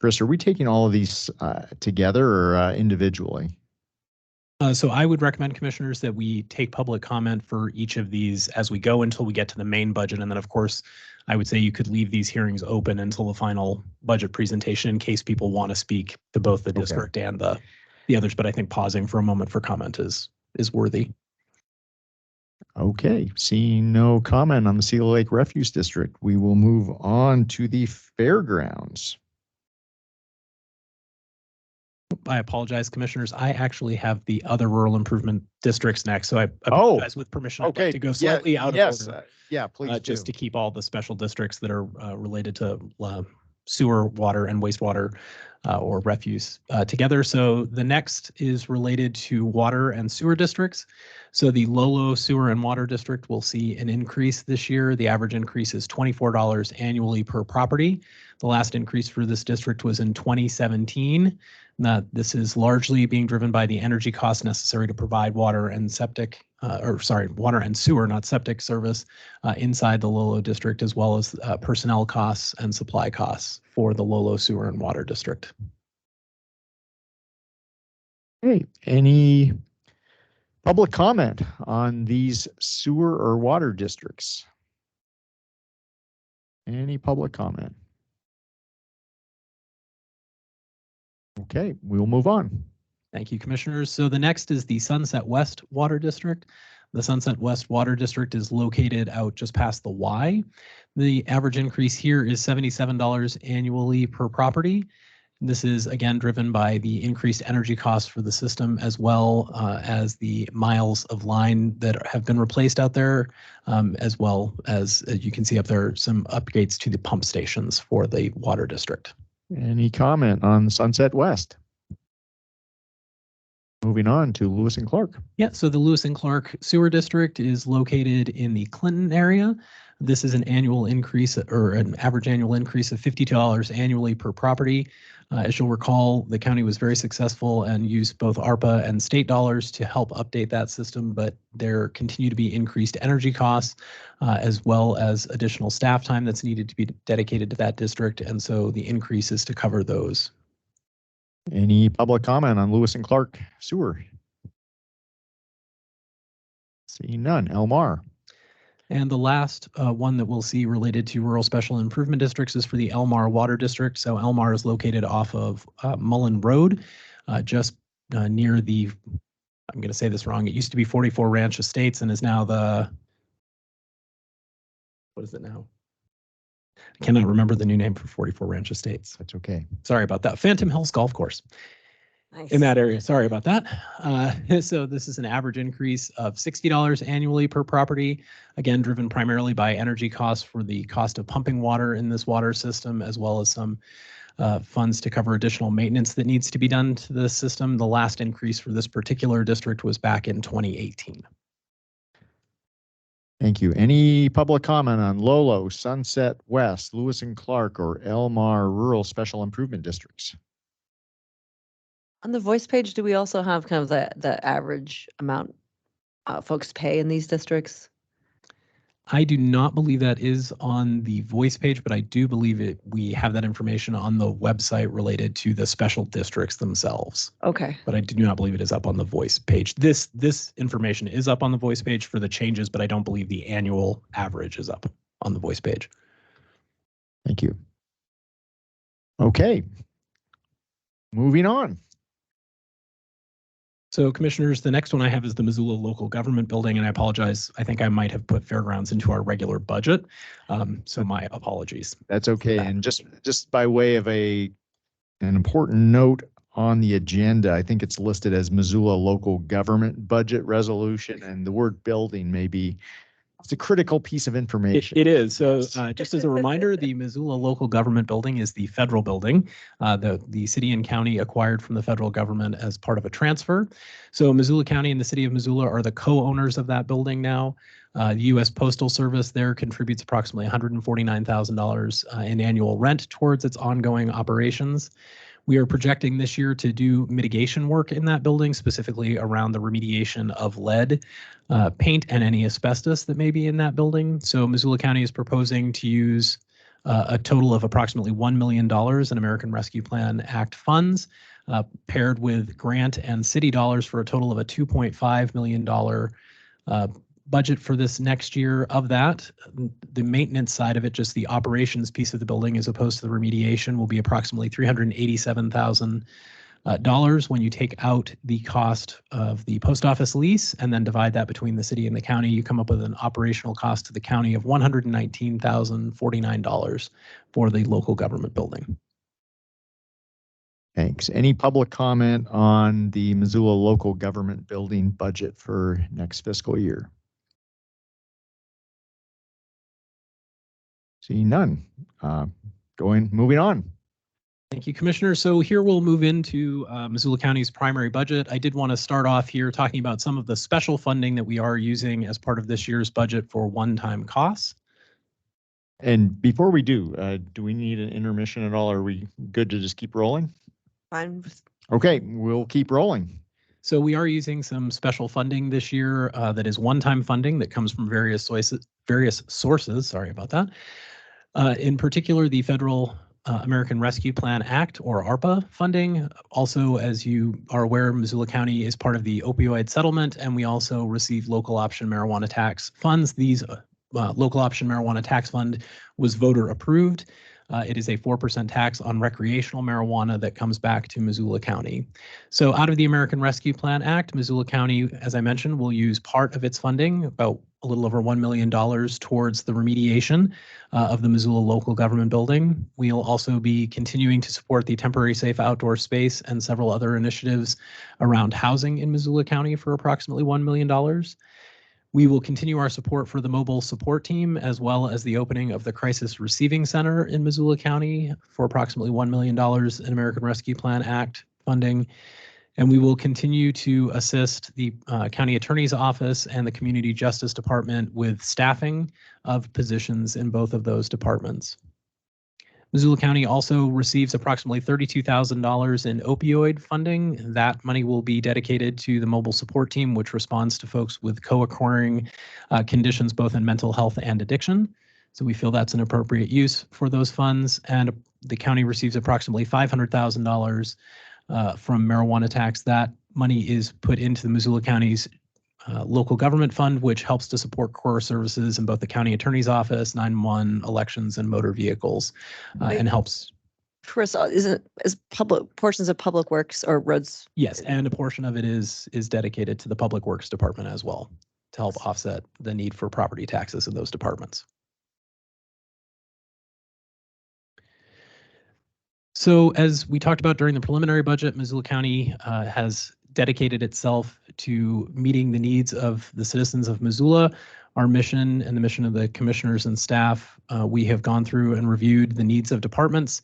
Chris, are we taking all of these together or individually? So I would recommend, Commissioners, that we take public comment for each of these as we go until we get to the main budget. And then, of course, I would say you could leave these hearings open until the final budget presentation in case people want to speak to both the district and the others. But I think pausing for a moment for comment is worthy. Okay, seeing no comment on the Celia Lake Refuse District, we will move on to the fairgrounds. I apologize, commissioners. I actually have the other rural improvement districts next. So I Oh, apologize with permission. I'd like Okay. to go yeah, slightly out of yes, order. Yeah, please do. Just to keep all the special districts that are related to sewer, water, and wastewater or refuse together. So the next is related to water and sewer districts. So the Lolo Sewer and Water District will see an increase this year. The average increase is $24 annually per property. The last increase for this district was in 2017. This is largely being driven by the energy costs necessary to provide water and water and sewer, not septic service inside the Lolo district, as well as personnel costs and supply costs for the Lolo Sewer and Water District. Hey, any public comment on these sewer or water districts? Any public comment? Okay, we will move on. Thank you, commissioners. So the next is the Sunset West Water District. The Sunset West Water District is located out just past the Y. The average increase here is $77 annually per property. This is again driven by the increased energy costs for the system, as well as the miles of line that have been replaced out there, as well as you can see up there, some upgrades to the pump stations for the water district. Any comment on Sunset West? Moving on to Lewis and Clark. Yeah, so the Lewis and Clark Sewer District is located in the Clinton area. This is an annual increase or an average annual increase of $52 annually per property. As you'll recall, the county was very successful and used both ARPA and state dollars to help update that system, but there continue to be increased energy costs as well as additional staff time that's needed to be dedicated to that district. And so the increase is to cover those. Any public comment on Lewis and Clark Sewer? Seeing none. Elmar. And the last one that we'll see related to rural special improvement districts is for the Elmar Water District. So Elmar is located off of Mullen Road, just near the, I'm going to say this wrong, it used to be 44 Ranch Estates and is now the, what is it now? I cannot remember the new name for 44 Ranch Estates. That's okay. Sorry about that. Phantom Hills Golf Course. Nice. In that area. Sorry about that. So this is an average increase of $60 annually per property, again, driven primarily by energy costs for the cost of pumping water in this water system, as well as some funds to cover additional maintenance that needs to be done to the system. The last increase for this particular district was back in 2018. Thank you. Any public comment on Lolo, Sunset West, Lewis and Clark, or Elmar Rural Special Improvement Districts? On the voice page, do we also have kind of the average amount folks pay in these districts? I do not believe that is on the voice page, but I do believe we have that information on the website related to the special districts themselves. Okay. But I do not believe it is up on the voice page. This information is up on the voice page for the changes, but I don't believe the annual average is up on the voice page. Thank you. Okay. Moving on. So commissioners, the next one I have is the Missoula Local Government Building, and I apologize. I think I might have put fairgrounds into our regular budget. So my apologies. That's okay. And just by way of an important note on the agenda, I think it's listed as Missoula Local Government Budget Resolution, and the word building may be, it's a critical piece of information. It is. So just as a reminder, the Missoula Local Government Building is the federal building the city and county acquired from the federal government as part of a transfer. So Missoula County and the city of Missoula are the co-owners of that building now. The U.S. Postal Service there contributes approximately $149,000 in annual rent towards its ongoing operations. We are projecting this year to do mitigation work in that building, specifically around the remediation of lead, paint, and any asbestos that may be in that building. So Missoula County is proposing to use a total of approximately $1 million in American Rescue Plan Act funds, paired with grant and city dollars for a total of a $2.5 million budget for this next year. Of that, the maintenance side of it, just the operations piece of the building as opposed to the remediation, will be approximately $387,000 when you take out the cost of the post office lease and then divide that between the city and the county. You come up with an operational cost to the county of $119,049 for the local government building. Thanks. Any public comment on the Missoula local government building budget for next fiscal year? Seeing none. Moving on. Thank you, Commissioner. So here we'll move into Missoula County's primary budget. I did want to start off here talking about some of the special funding that we are using as part of this year's budget for one-time costs. And before we do we need an intermission at all? Are we good to just keep rolling? Fine. Okay, we'll keep rolling. So we are using some special funding this year that is one-time funding that comes from various sources. Sorry about that. In particular, the Federal American Rescue Plan Act, or ARPA funding. Also, as you are aware, Missoula County is part of the opioid settlement, and we also receive local option marijuana tax funds. These local option marijuana tax fund was voter approved. It is a 4% tax on recreational marijuana that comes back to Missoula County. So out of the American Rescue Plan Act, Missoula County, as I mentioned, will use part of its funding, about a little over $1 million, towards the remediation of the Missoula local government building. We'll also be continuing to support the temporary safe outdoor space and several other initiatives around housing in Missoula County for approximately $1 million. We will continue our support for the mobile support team, as well as the opening of the Crisis Receiving Center in Missoula County for approximately $1 million in American Rescue Plan Act funding. And we will continue to assist the County Attorney's Office and the Community Justice Department with staffing of positions in both of those departments. Missoula County also receives approximately $32,000 in opioid funding. That money will be dedicated to the mobile support team, which responds to folks with co-occurring conditions, both in mental health and addiction. So we feel that's an appropriate use for those funds. And the county receives approximately $500,000 from marijuana tax. That money is put into the Missoula County's local government fund, which helps to support core services in both the county attorney's office, 911, elections, and motor vehicles, and helps. Chris, is public portions of public works or roads? Yes, and a portion of it is dedicated to the public works department as well, to help offset the need for property taxes in those departments. So as we talked about during the preliminary budget, Missoula County has dedicated itself to meeting the needs of the citizens of Missoula. Our mission and the mission of the commissioners and staff, we have gone through and reviewed the needs of departments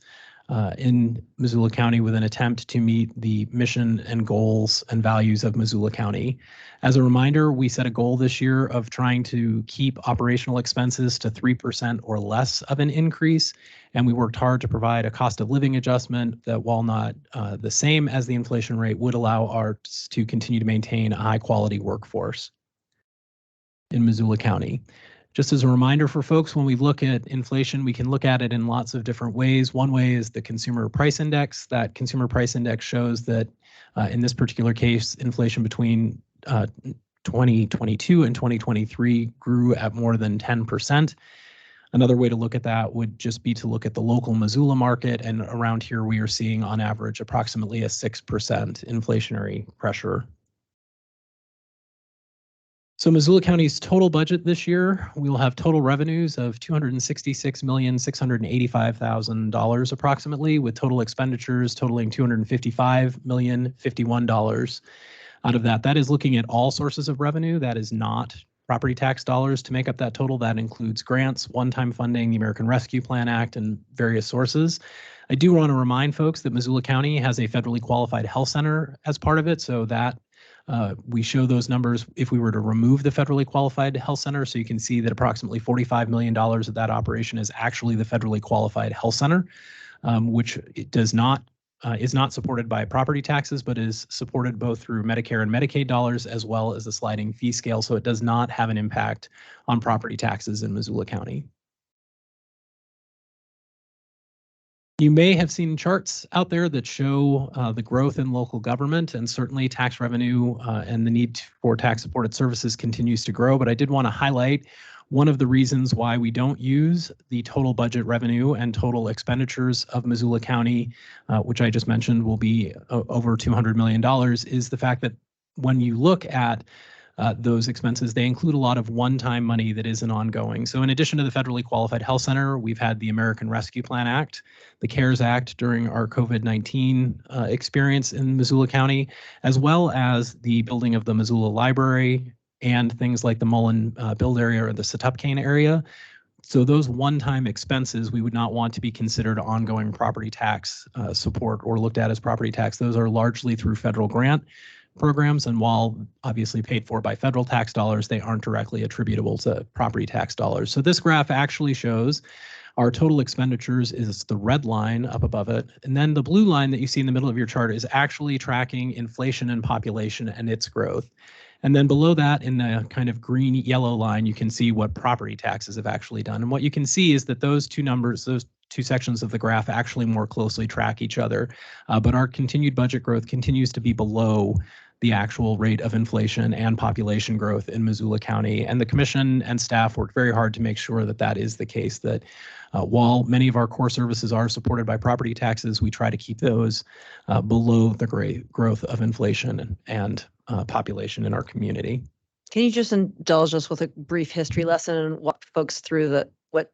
in Missoula County with an attempt to meet the mission and goals and values of Missoula County. As a reminder, we set a goal this year of trying to keep operational expenses to 3% or less of an increase. And we worked hard to provide a cost of living adjustment that, while not the same as the inflation rate, would allow us to continue to maintain a high quality workforce in Missoula County. Just as a reminder for folks, when we look at inflation, we can look at it in lots of different ways. One way is the consumer price index. That consumer price index shows that in this particular case, inflation between 2022 and 2023 grew at more than 10%. Another way to look at that would just be to look at the local Missoula market, and around here we are seeing on average approximately a 6% inflationary pressure. So Missoula County's total budget this year, we will have total revenues of $266,685,000 approximately, with total expenditures totaling $255,051. Out of that, that is looking at all sources of revenue. That is not property tax dollars to make up that total. That includes grants, one-time funding, the American Rescue Plan Act, and various sources. I do want to remind folks that Missoula County has a federally qualified health center as part of it, so that we show those numbers if we were to remove the federally qualified health center. So you can see that approximately $45 million of that operation is actually the federally qualified health center, which it does not is not supported by property taxes, but is supported both through Medicare and Medicaid dollars, as well as a sliding fee scale. So it does not have an impact on property taxes in Missoula County. You may have seen charts out there that show the growth in local government, and certainly tax revenue and the need for tax-supported services continues to grow. But I did want to highlight one of the reasons why we don't use the total budget revenue and total expenditures of Missoula County, which I just mentioned will be over $200 million, is the fact that when you look at those expenses. They include a lot of one-time money that isn't ongoing. So in addition to the Federally Qualified Health Center, we've had the American Rescue Plan Act, the CARES Act during our COVID-19 experience in Missoula County, as well as the building of the Missoula Library and things like the Mullen build area or the Setupcane area. So those one-time expenses, we would not want to be considered ongoing property tax support or looked at as property tax. Those are largely through federal grant programs, and while obviously paid for by federal tax dollars, they aren't directly attributable to property tax dollars. So this graph actually shows our total expenditures is the red line up above it, and then the blue line that you see in the middle of your chart is actually tracking inflation and population and its growth. And then below that, in the kind of green yellow line, you can see what property taxes have actually done. And what you can see is that those two numbers, those two sections of the graph actually more closely track each other. But our continued budget growth continues to be below the actual rate of inflation and population growth in Missoula County. And the commission and staff worked very hard to make sure that that is the case, that while many of our core services are supported by property taxes, we try to keep those below the growth of inflation and population in our community. Can you just indulge us with a brief history lesson and walk folks through what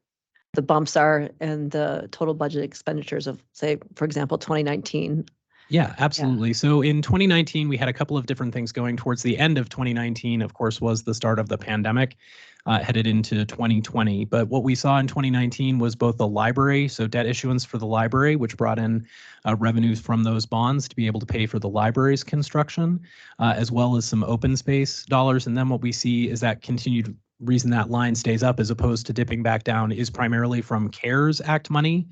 the bumps are and the total budget expenditures of, say, for example, 2019? Yeah, absolutely. So in 2019, we had a couple of different things going. Towards the end of 2019, of course, was the start of the pandemic, headed into 2020. But what we saw in 2019 was both the library, so debt issuance for the library, which brought in revenues from those bonds to be able to pay for the library's construction, as well as some open space dollars. And then what we see is that continued reason that line stays up as opposed to dipping back down is primarily from CARES Act money,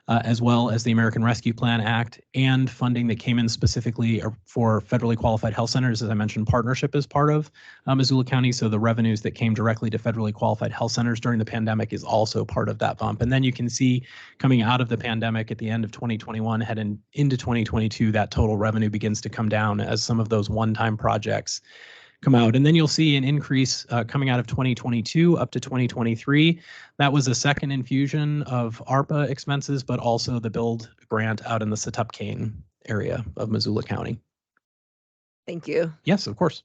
as well as the American Rescue Plan Act and funding that came in specifically for federally qualified health centers. As I mentioned, partnership is part of Missoula County. So the revenues that came directly to federally qualified health centers during the pandemic is also part of that bump. And then you can see coming out of the pandemic at the end of 2021, heading into 2022, that total revenue begins to come down as some of those one-time projects come out. And then you'll see an increase coming out of 2022 up to 2023. That was a second infusion of ARPA expenses, but also the build grant out in the Setupcane area of Missoula County. Thank you. Yes, of course.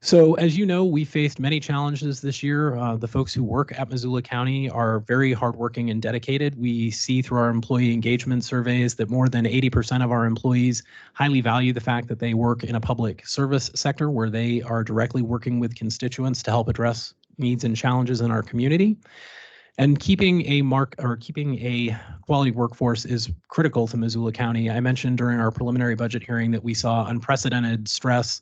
So as you know, we faced many challenges this year. The folks who work at Missoula County are very hardworking and dedicated. We see through our employee engagement surveys that more than 80% of our employees highly value the fact that they work in a public service sector where they are directly working with constituents to help address needs and challenges in our community. And keeping a quality workforce is critical to Missoula County. I mentioned during our preliminary budget hearing that we saw unprecedented stress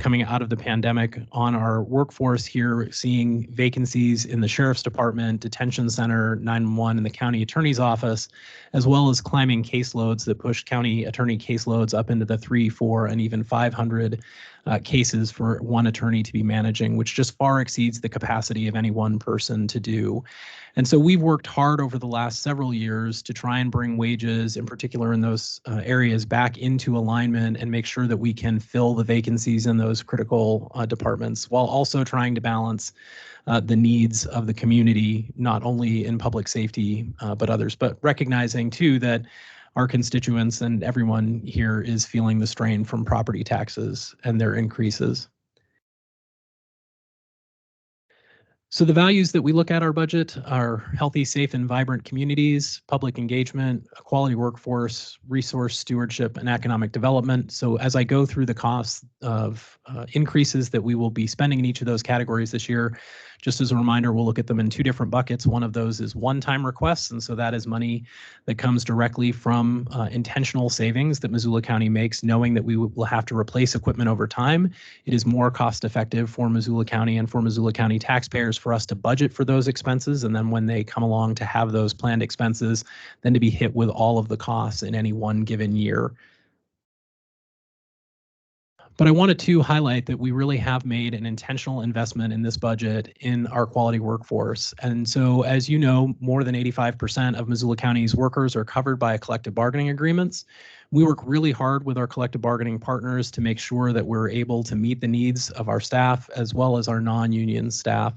coming out of the pandemic on our workforce here, seeing vacancies in the Sheriff's Department, Detention Center, 911, and the County Attorney's Office, as well as climbing caseloads that pushed county attorney caseloads up into the 300, 400, and even 500 cases for one attorney to be managing, which just far exceeds the capacity of any one person to do. And so we've worked hard over the last several years to try and bring wages, in particular in those areas, back into alignment and make sure that we can fill the vacancies in those critical departments, while also trying to balance the needs of the community, not only in public safety, but others, but recognizing too that our constituents and everyone here is feeling the strain from property taxes and their increases. So the values that we look at our budget are healthy, safe, and vibrant communities, public engagement, a quality workforce, resource stewardship, and economic development. So as I go through the costs of increases that we will be spending in each of those categories this year, just as a reminder, we'll look at them in two different buckets. One of those is one-time requests, and so that is money that comes directly from intentional savings that Missoula County makes, knowing that we will have to replace equipment over time. It is more cost-effective for Missoula County and for Missoula County taxpayers for us to budget for those expenses, and then when they come along to have those planned expenses, then to be hit with all of the costs in any one given year. But I wanted to highlight that we really have made an intentional investment in this budget in our quality workforce. And so, as you know, more than 85% of Missoula County's workers are covered by collective bargaining agreements, We work really hard with our collective bargaining partners to make sure that we're able to meet the needs of our staff as well as our non-union staff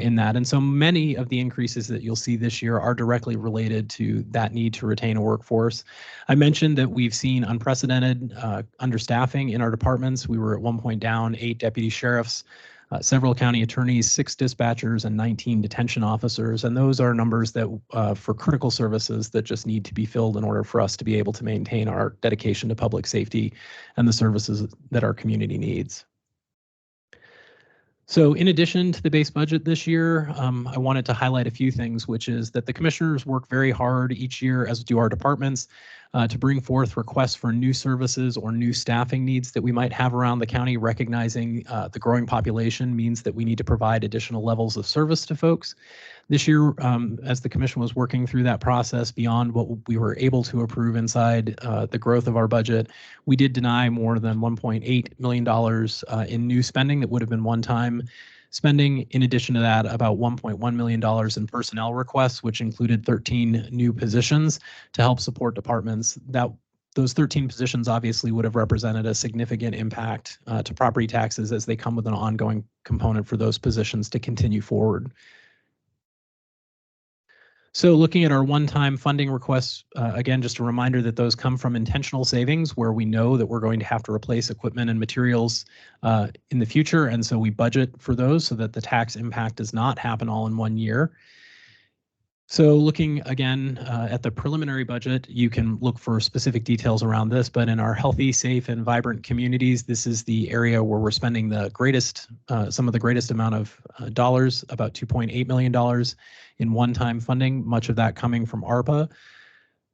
in that. And so many of the increases that you'll see this year are directly related to that need to retain a workforce. I mentioned that we've seen unprecedented understaffing in our departments. We were at one point down 8 deputy sheriffs, several county attorneys, 6 dispatchers, and 19 detention officers. And those are numbers that for critical services that just need to be filled in order for us to be able to maintain our dedication to public safety and the services that our community needs. So in addition to the base budget this year, I wanted to highlight a few things, which is that the commissioners work very hard each year, as do our departments, to bring forth requests for new services or new staffing needs that we might have around the county, recognizing the growing population means that we need to provide additional levels of service to folks. This year, as the commission was working through that process beyond what we were able to approve inside the growth of our budget, we did deny more than $1.8 million in new spending that would have been one-time spending. In addition to that, about $1.1 million in personnel requests, which included 13 new positions to help support departments. Those 13 positions obviously would have represented a significant impact to property taxes, as they come with an ongoing component for those positions to continue forward. So looking at our one-time funding requests, again, just a reminder that those come from intentional savings where we know that we're going to have to replace equipment and materials in the future. And so we budget for those so that the tax impact does not happen all in one year. So looking again at the preliminary budget, you can look for specific details around this, but in our healthy, safe, and vibrant communities, this is the area where we're spending the greatest, some of the greatest amount of dollars, about $2.8 million in one-time funding, much of that coming from ARPA.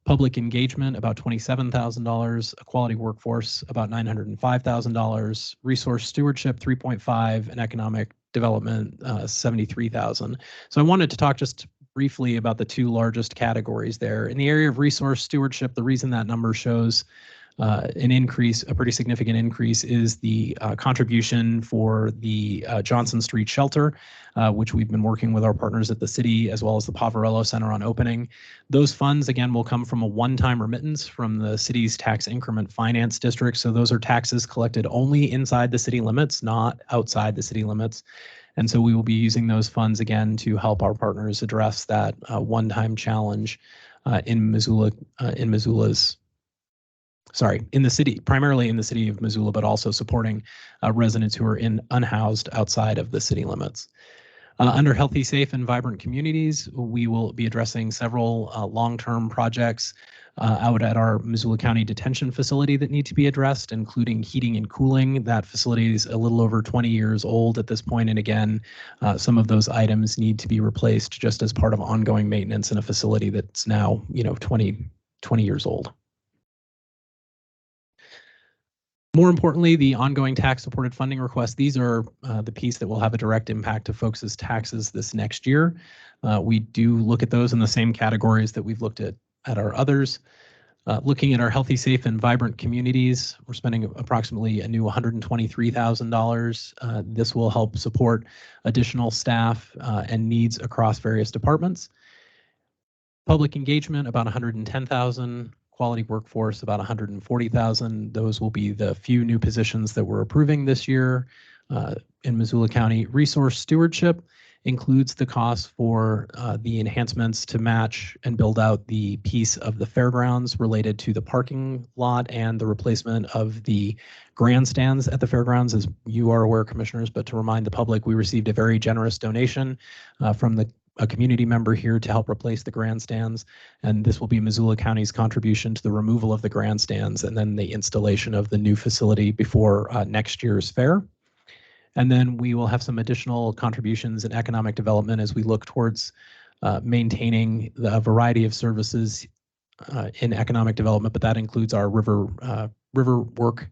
Public engagement, about $27,000, a quality workforce, about $905,000, resource stewardship, $3.5, and economic development, $73,000. So I wanted to talk just briefly about the two largest categories there. In the area of resource stewardship, the reason that number shows an increase, a pretty significant increase, is the contribution for the Johnson Street Shelter, which we've been working with our partners at the city as well as the Poverello Center on opening. Those funds, again, will come from a one-time remittance from the city's tax increment finance district. So those are taxes collected only inside the city limits, not outside the city limits. And so we will be using those funds again to help our partners address that one-time challenge in Missoula, in the city, primarily in the city of Missoula, but also supporting residents who are unhoused outside of the city limits. Under Healthy, Safe, and Vibrant Communities, we will be addressing several long-term projects out at our Missoula County Detention Facility that need to be addressed, including heating and cooling. That facility is a little over 20 years old at this point, and again, some of those items need to be replaced just as part of ongoing maintenance in a facility that's now, 20 years old. More importantly, the ongoing tax-supported funding requests, these are the piece that will have a direct impact to folks' taxes this next year. We do look at those in the same categories that we've looked at our others. Looking at our Healthy, Safe, and Vibrant Communities, we're spending approximately a new $123,000. This will help support additional staff and needs across various departments. Public engagement, about $110,000. Quality workforce, about $140,000. Those will be the few new positions that we're approving this year in Missoula County. Resource stewardship includes the cost for the enhancements to match and build out the piece of the fairgrounds related to the parking lot and the replacement of the grandstands at the fairgrounds. As you are aware, commissioners, but to remind the public, we received a very generous donation from a community member here to help replace the grandstands. And this will be Missoula County's contribution to the removal of the grandstands and then the installation of the new facility before next year's fair. And then we will have some additional contributions in economic development as we look towards maintaining the variety of services in economic development, but that includes our river work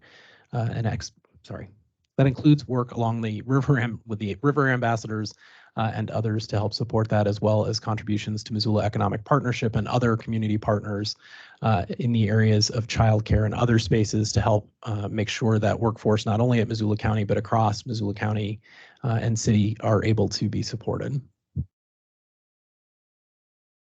that includes work along the river with the river ambassadors and others to help support that, as well as contributions to Missoula Economic Partnership and other community partners in the areas of childcare and other spaces to help make sure that workforce, not only at Missoula County, but across Missoula County and city, are able to be supported.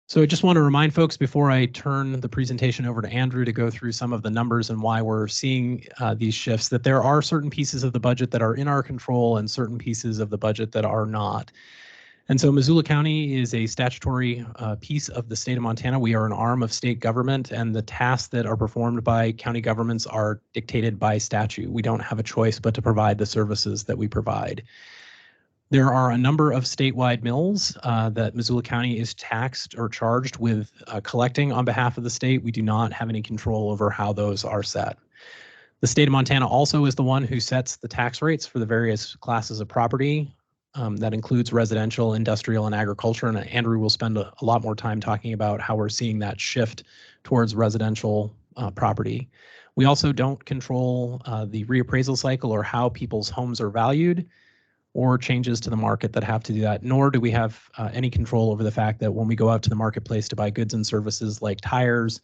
So I just want to remind folks before I turn the presentation over to Andrew to go through some of the numbers and why we're seeing these shifts, that there are certain pieces of the budget that are in our control and certain pieces of the budget that are not. And so Missoula County is a statutory piece of the state of Montana. We are an arm of state government, and the tasks that are performed by county governments are dictated by statute. We don't have a choice but to provide the services that we provide. There are a number of statewide mills that Missoula County is taxed or charged with collecting on behalf of the state. We do not have any control over how those are set. The state of Montana also is the one who sets the tax rates for the various classes of property. That includes residential, industrial, and agriculture. And Andrew will spend a lot more time talking about how we're seeing that shift towards residential property. We also don't control the reappraisal cycle or how people's homes are valued, or changes to the market that have to do that, nor do we have any control over the fact that when we go out to the marketplace to buy goods and services like tires,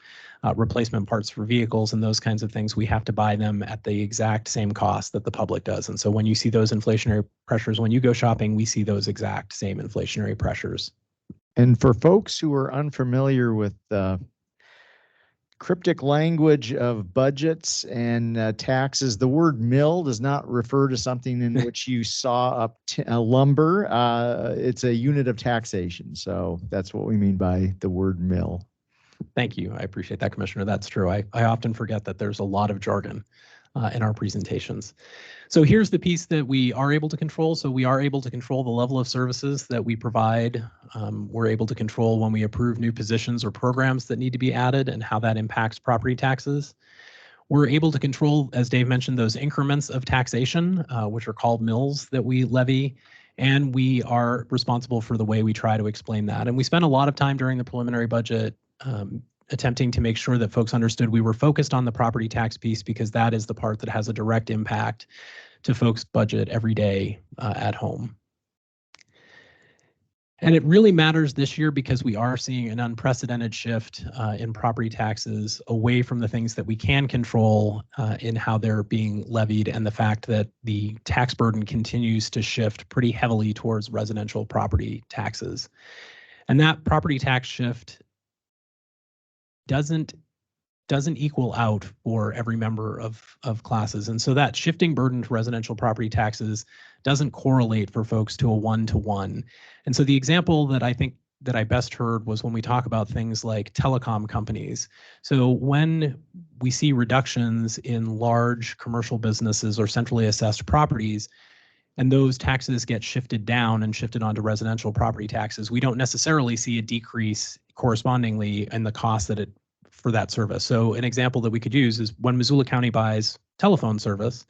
replacement parts for vehicles, and those kinds of things, we have to buy them at the exact same cost that the public does. And so when you see those inflationary pressures, when you go shopping, we see those exact same inflationary pressures. And for folks who are unfamiliar with cryptic language of budgets and taxes, the word mill does not refer to something in which you saw up lumber. It's a unit of taxation. So that's what we mean by the word mill. Thank you. I appreciate that, Commissioner. That's true. I often forget that there's a lot of jargon in our presentations. So here's the piece that we are able to control. So we are able to control the level of services that we provide. We're able to control when we approve new positions or programs that need to be added and how that impacts property taxes. We're able to control, as Dave mentioned, those increments of taxation, which are called mills that we levy. And we are responsible for the way we try to explain that. And we spent a lot of time during the preliminary budget attempting to make sure that folks understood we were focused on the property tax piece, because that is the part that has a direct impact to folks' budget every day at home. And it really matters this year because we are seeing an unprecedented shift in property taxes away from the things that we can control in how they're being levied, and the fact that the tax burden continues to shift pretty heavily towards residential property taxes. And that property tax shift doesn't equal out for every member of classes. And so that shifting burden to residential property taxes doesn't correlate for folks to a one-to-one. And so the example that I think that I best heard was when we talk about things like telecom companies. So when we see reductions in large commercial businesses or centrally assessed properties, and those taxes get shifted down and shifted onto residential property taxes, we don't necessarily see a decrease correspondingly in the cost that for that service. So an example that we could use is when Missoula County buys telephone service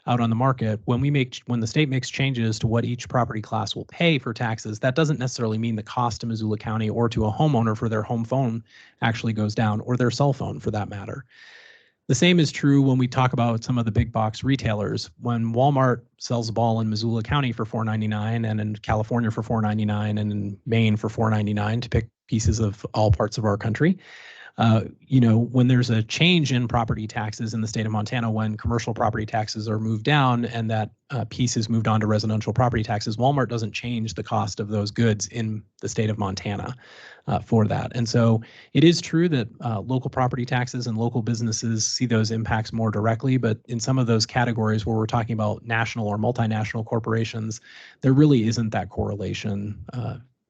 out on the market, when the state makes changes to what each property class will pay for taxes, that doesn't necessarily mean the cost to Missoula County or to a homeowner for their home phone actually goes down, or their cell phone for that matter. The same is true when we talk about some of the big box retailers. When Walmart sells a ball in Missoula County for $4.99 and in California for $4.99 and in Maine for $4.99, to pick pieces of all parts of our country, when there's a change in property taxes in the state of Montana, when commercial property taxes are moved down and that piece is moved on to residential property taxes, Walmart doesn't change the cost of those goods in the state of Montana for that. And so it is true that local property taxes and local businesses see those impacts more directly, but in some of those categories where we're talking about national or multinational corporations, there really isn't that correlation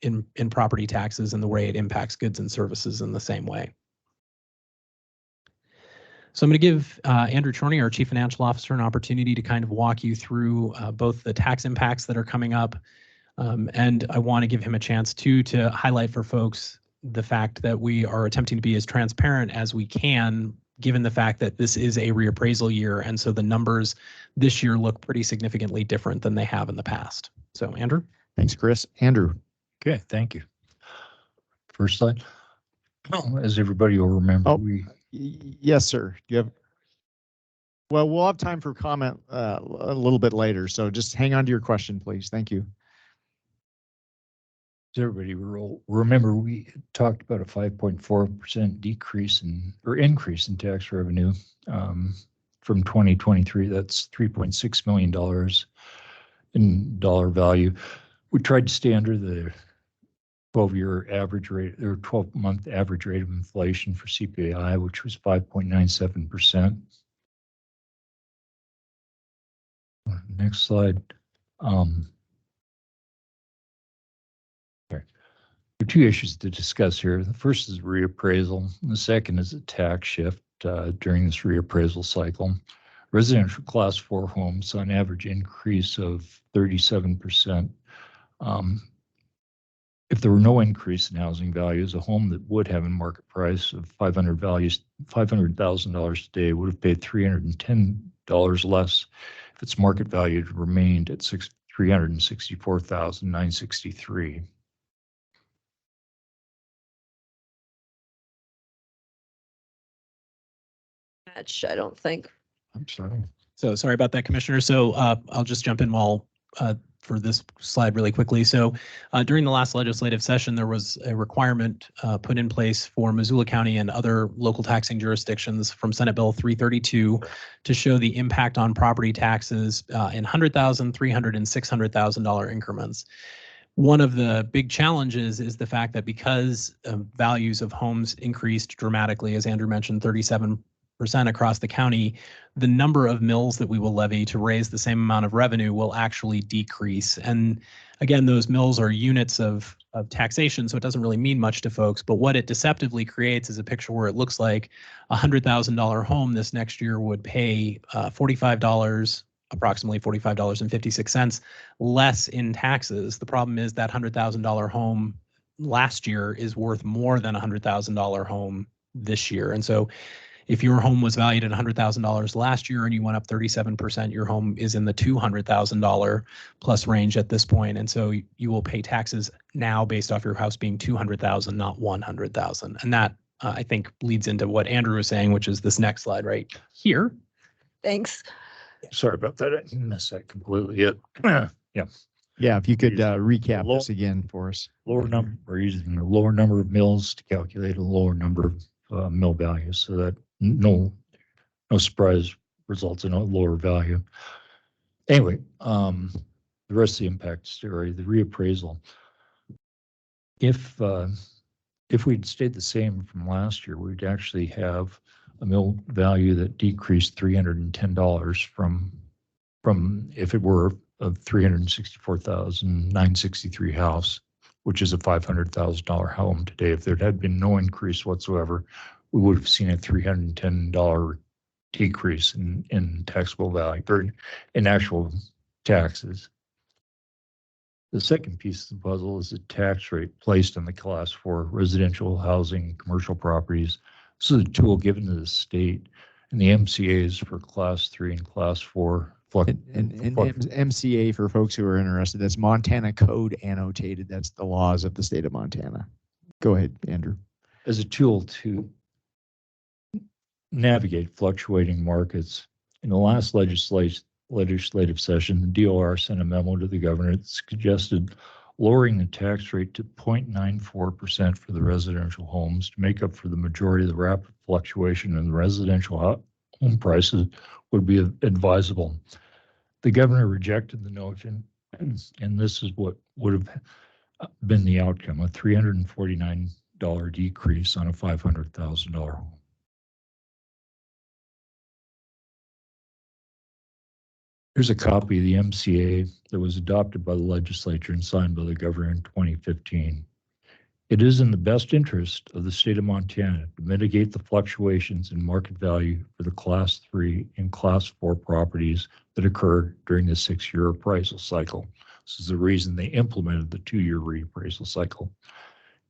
in property taxes and the way it impacts goods and services in the same way. So I'm going to give Andrew Chorney, our Chief Financial Officer, an opportunity to kind of walk you through both the tax impacts that are coming up, and I want to give him a chance to highlight for folks the fact that we are attempting to be as transparent as we can, given the fact that this is a reappraisal year, and so the numbers this year look pretty significantly different than they have in the past. So Andrew? Thanks, Chris. Andrew. Okay, thank you. First slide. As everybody will remember, Yes, sir. Well, we'll have time for comment a little bit later, so just hang on to your question, please. Thank you. As everybody will remember, we talked about a 5.4% decrease increase in tax revenue from 2023. That's $3.6 million in dollar value. We tried to stay under the 12-year average rate or 12-month average rate of inflation for CPI, which was 5.97%. Next slide. There are two issues to discuss here. The first is reappraisal. And the second is a tax shift during this reappraisal cycle. Residential class 4 homes saw an average increase of 37%. If there were no increase in housing values, a home that would have a market price of $500,000 today would have paid $310 less if its market value had remained at $364,963. Match, I don't think. I'm sorry. So sorry about that, Commissioner. So I'll just jump in while for this slide really quickly. So during the last legislative session, there was a requirement put in place for Missoula County and other local taxing jurisdictions from Senate Bill 332 to show the impact on property taxes in $100,000, $300,000, and $600,000 increments. One of the big challenges is the fact that because values of homes increased dramatically, as Andrew mentioned, 37% across the county, the number of mills that we will levy to raise the same amount of revenue will actually decrease. And again, those mills are units of taxation, so it doesn't really mean much to folks. But what it deceptively creates is a picture where it looks like a $100,000 home this next year would pay approximately $45.56 less in taxes. The problem is that $100,000 home last year is worth more than a $100,000 home this year. And so if your home was valued at $100,000 last year and you went up 37%, your home is in the $200,000 plus range at this point. And so you will pay taxes now based off your house being $200,000, not $100,000. And that I think leads into what Andrew was saying, which is this next slide right here. Thanks. Sorry about that. I missed that completely. Yeah. Yeah, if you could recap Low- this again for us. Lower number, we're using a lower number of mills to calculate a lower number of mill values, so that no surprise results in a lower value. Anyway, the rest of the impact story, the reappraisal. If we'd stayed the same from last year, we'd actually have a mill value that decreased $310 from if it were a $364,963 house, which is a $500,000 home today. If there had been no increase whatsoever, we would have seen a $310 decrease in taxable value or in actual taxes. The second piece of the puzzle is the tax rate placed on the class 4 residential housing commercial properties. This is a tool given to the state and the MCAs for class 3 and class 4. And MCA, for folks who are interested, that's Montana Code Annotated. That's the laws of the state of Montana. Go ahead, Andrew. As a tool to navigate fluctuating markets. In the last legislative session, the DOR sent a memo to the governor that suggested lowering the tax rate to 0.94% for the residential homes to make up for the majority of the rapid fluctuation in the residential home prices would be advisable. The governor rejected the notion, and this is what would have been the outcome, a $349 decrease on a $500,000 home. Here's a copy of the MCA that was adopted by the legislature and signed by the governor in 2015. It is in the best interest of the state of Montana to mitigate the fluctuations in market value for the class 3 and class 4 properties that occur during the 6-year appraisal cycle. This is the reason they implemented the 2-year reappraisal cycle.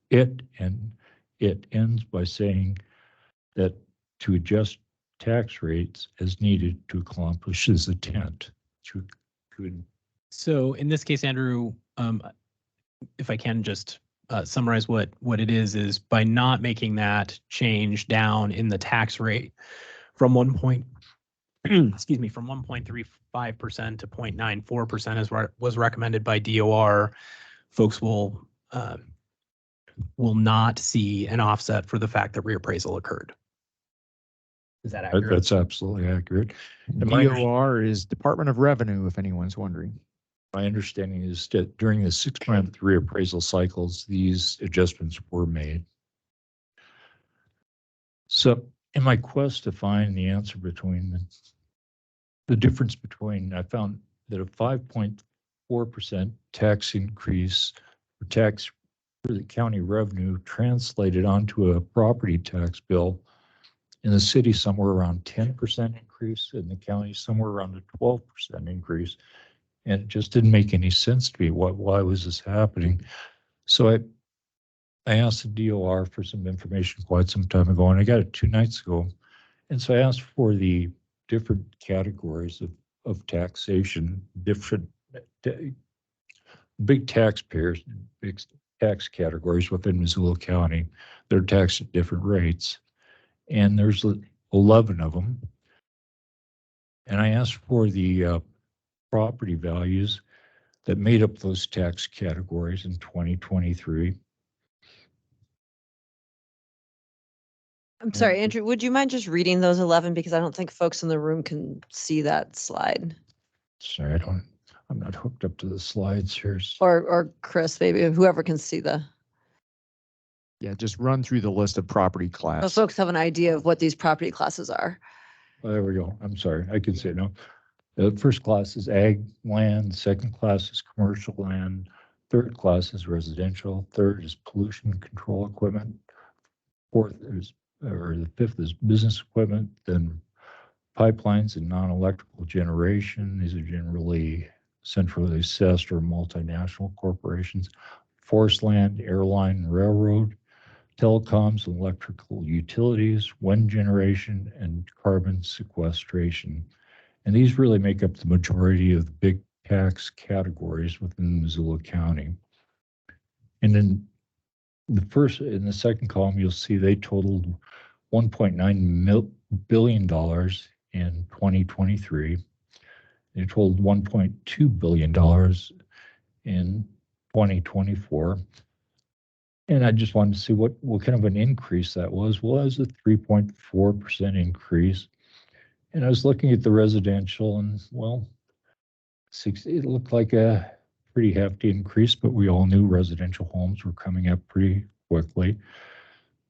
It ends by saying that to adjust tax rates as needed to accomplish this intent. So in this case, Andrew, if I can just summarize what it is by not making that change down in the tax rate from from 1.35% to 0.94% as was recommended by DOR, folks will not see an offset for the fact that reappraisal occurred. Is that accurate? That's absolutely accurate. DOR is Department of Revenue, if anyone's wondering. my understanding is that during the 6-month reappraisal cycles, these adjustments were made. So in my quest to find the answer between the difference between, I found that a 5.4% tax increase for the county revenue translated onto a property tax bill in the city somewhere around 10% increase, in the county somewhere around a 12% increase. And it just didn't make any sense to me. Why was this happening? So I asked the DOR for some information quite some time ago, and I got it 2 nights ago. And so I asked for the different categories of taxation, different big taxpayers, big tax categories within Missoula County. They're taxed at different rates, and there's 11 of them. And I asked for the property values that made up those tax categories in 2023. I'm sorry, Andrew, would you mind just reading those 11? Because I don't think folks in the room can see that slide. Sorry, I'm not hooked up to the slides here. Or Chris, maybe whoever can see Yeah, just run through the list of property so class. folks have an idea of what these property classes are. Oh, there we go. I'm sorry. I can see it now. The first class is ag land, second class is commercial land, third class is residential, third is pollution control equipment, the fifth is business equipment, then pipelines and non-electrical generation. These are generally centrally assessed or multinational corporations, forest land, airline, railroad, telecoms and electrical utilities, wind generation, and carbon sequestration. And these really make up the majority of the big tax categories within Missoula County. And in the second column, you'll see they totaled $1.9 billion in 2023. They totaled $1.2 billion in 2024. And I just wanted to see what kind of an increase that was. Well, that was a 3.4% increase. And I was looking at the residential and, well, it looked like a pretty hefty increase, but we all knew residential homes were coming up pretty quickly.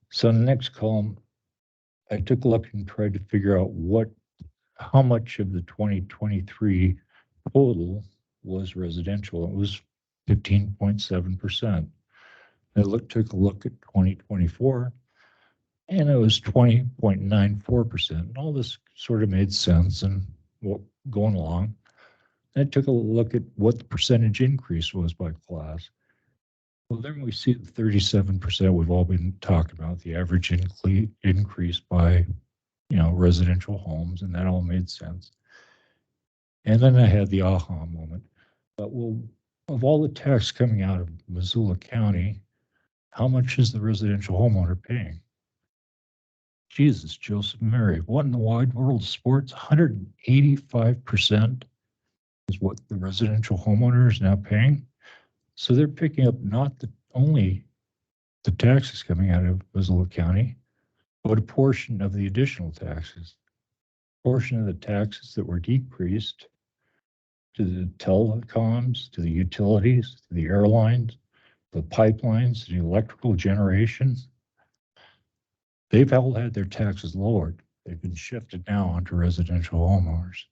So in the next column, I took a look and tried to figure out how much of the 2023 total was residential. It was 15.7%. I took a look at 2024, and it was 20.94%. And all this sort of made sense and going along. I took a look at what the percentage increase was by class. Well, then we see the 37% we've all been talking about, the average increase by, residential homes, and that all made sense. And then I had the aha moment. But well, of all the tax coming out of Missoula County, how much is the residential homeowner paying? Jesus, Joseph Mary, what in the wide world of sports? 185% is what the residential homeowner is now paying. So they're picking up not only the taxes coming out of Missoula County, but a portion of the additional taxes, portion of the taxes that were decreased to the telecoms, to the utilities, to the airlines, the pipelines, the electrical generation. They've all had their taxes lowered. They've been shifted now onto residential homeowners.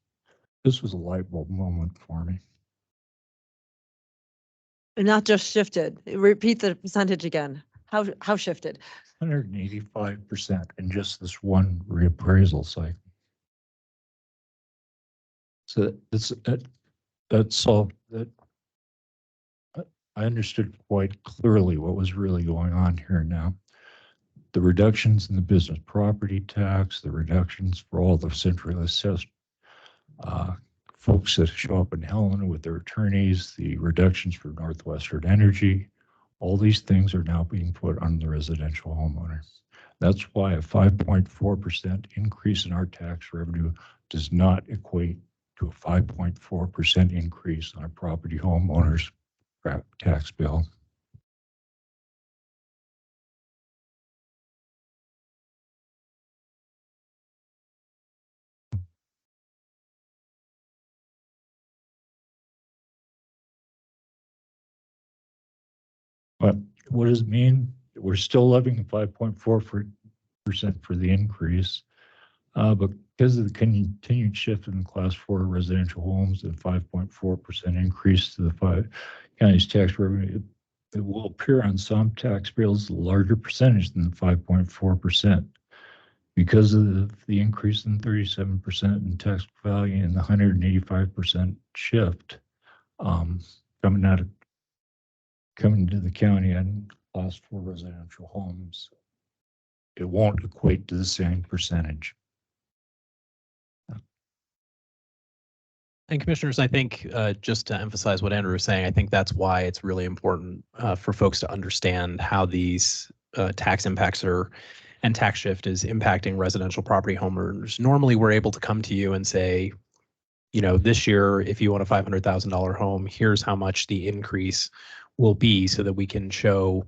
This was a light bulb moment for me. And not just shifted. Repeat the percentage again. How shifted? 185% in just this one reappraisal cycle. So that solved that. I understood quite clearly what was really going on here now. The reductions in the business property tax, the reductions for all the centrally assessed folks that show up in Helena with their attorneys, the reductions for Northwestern Energy, all these things are now being put on the residential homeowner. That's why a 5.4% increase in our tax revenue does not equate to a 5.4% increase on a property homeowner's tax bill. But what does it mean? We're still levying 5.4% for the increase. But because of the continued shift in Class 4 residential homes and 5.4% increase to the county's tax revenue, it will appear on some tax bills a larger percentage than the 5.4%. Because of the increase in 37% in tax value and the 185% shift coming to the county and Class 4 residential homes, it won't equate to the same percentage. And commissioners, I think just to emphasize what Andrew was saying, I think that's why it's really important for folks to understand how these tax impacts and tax shift is impacting residential property homeowners. Normally, we're able to come to you and say, you know, this year, if you want a $500,000 home, here's how much the increase will be so that we can show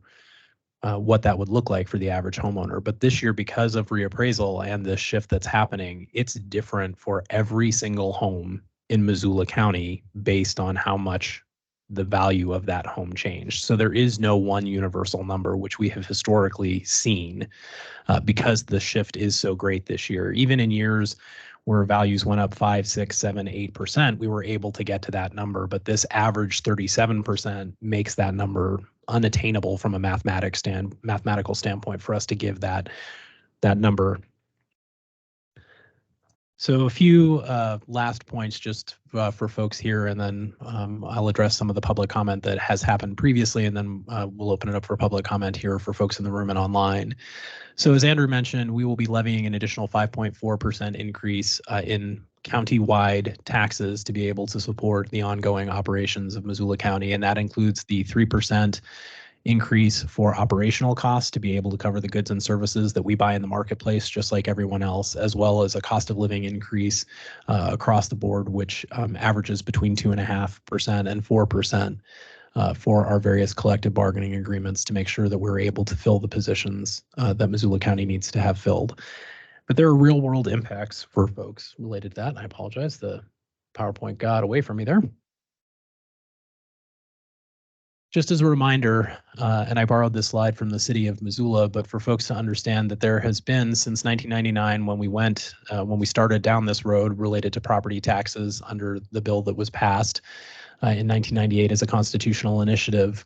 what that would look like for the average homeowner. But this year, because of reappraisal and the shift that's happening, it's different for every single home in Missoula County based on how much the value of that home changed. So there is no one universal number, which we have historically seen because the shift is so great this year. Even in years where values went up 5, 6, 7, 8%, we were able to get to that number. But this average 37% makes that number unattainable from a mathematical standpoint for us to give that number. So a few last points just for folks here, and then I'll address some of the public comment that has happened previously, and then we'll open it up for public comment here for folks in the room and online. So as Andrew mentioned, we will be levying an additional 5.4% increase in county-wide taxes to be able to support the ongoing operations of Missoula County, and that includes the 3% increase for operational costs to be able to cover the goods and services that we buy in the marketplace, just like everyone else, as well as a cost of living increase across the board, which averages between 2.5% and 4% for our various collective bargaining agreements to make sure that we're able to fill the positions that Missoula County needs to have filled. But there are real world impacts for folks related to that. And I apologize, the PowerPoint got away from me there. Just as a reminder, and I borrowed this slide from the city of Missoula, but for folks to understand that there has been since 1999 when we started down this road related to property taxes under the bill that was passed in 1998 as a constitutional initiative,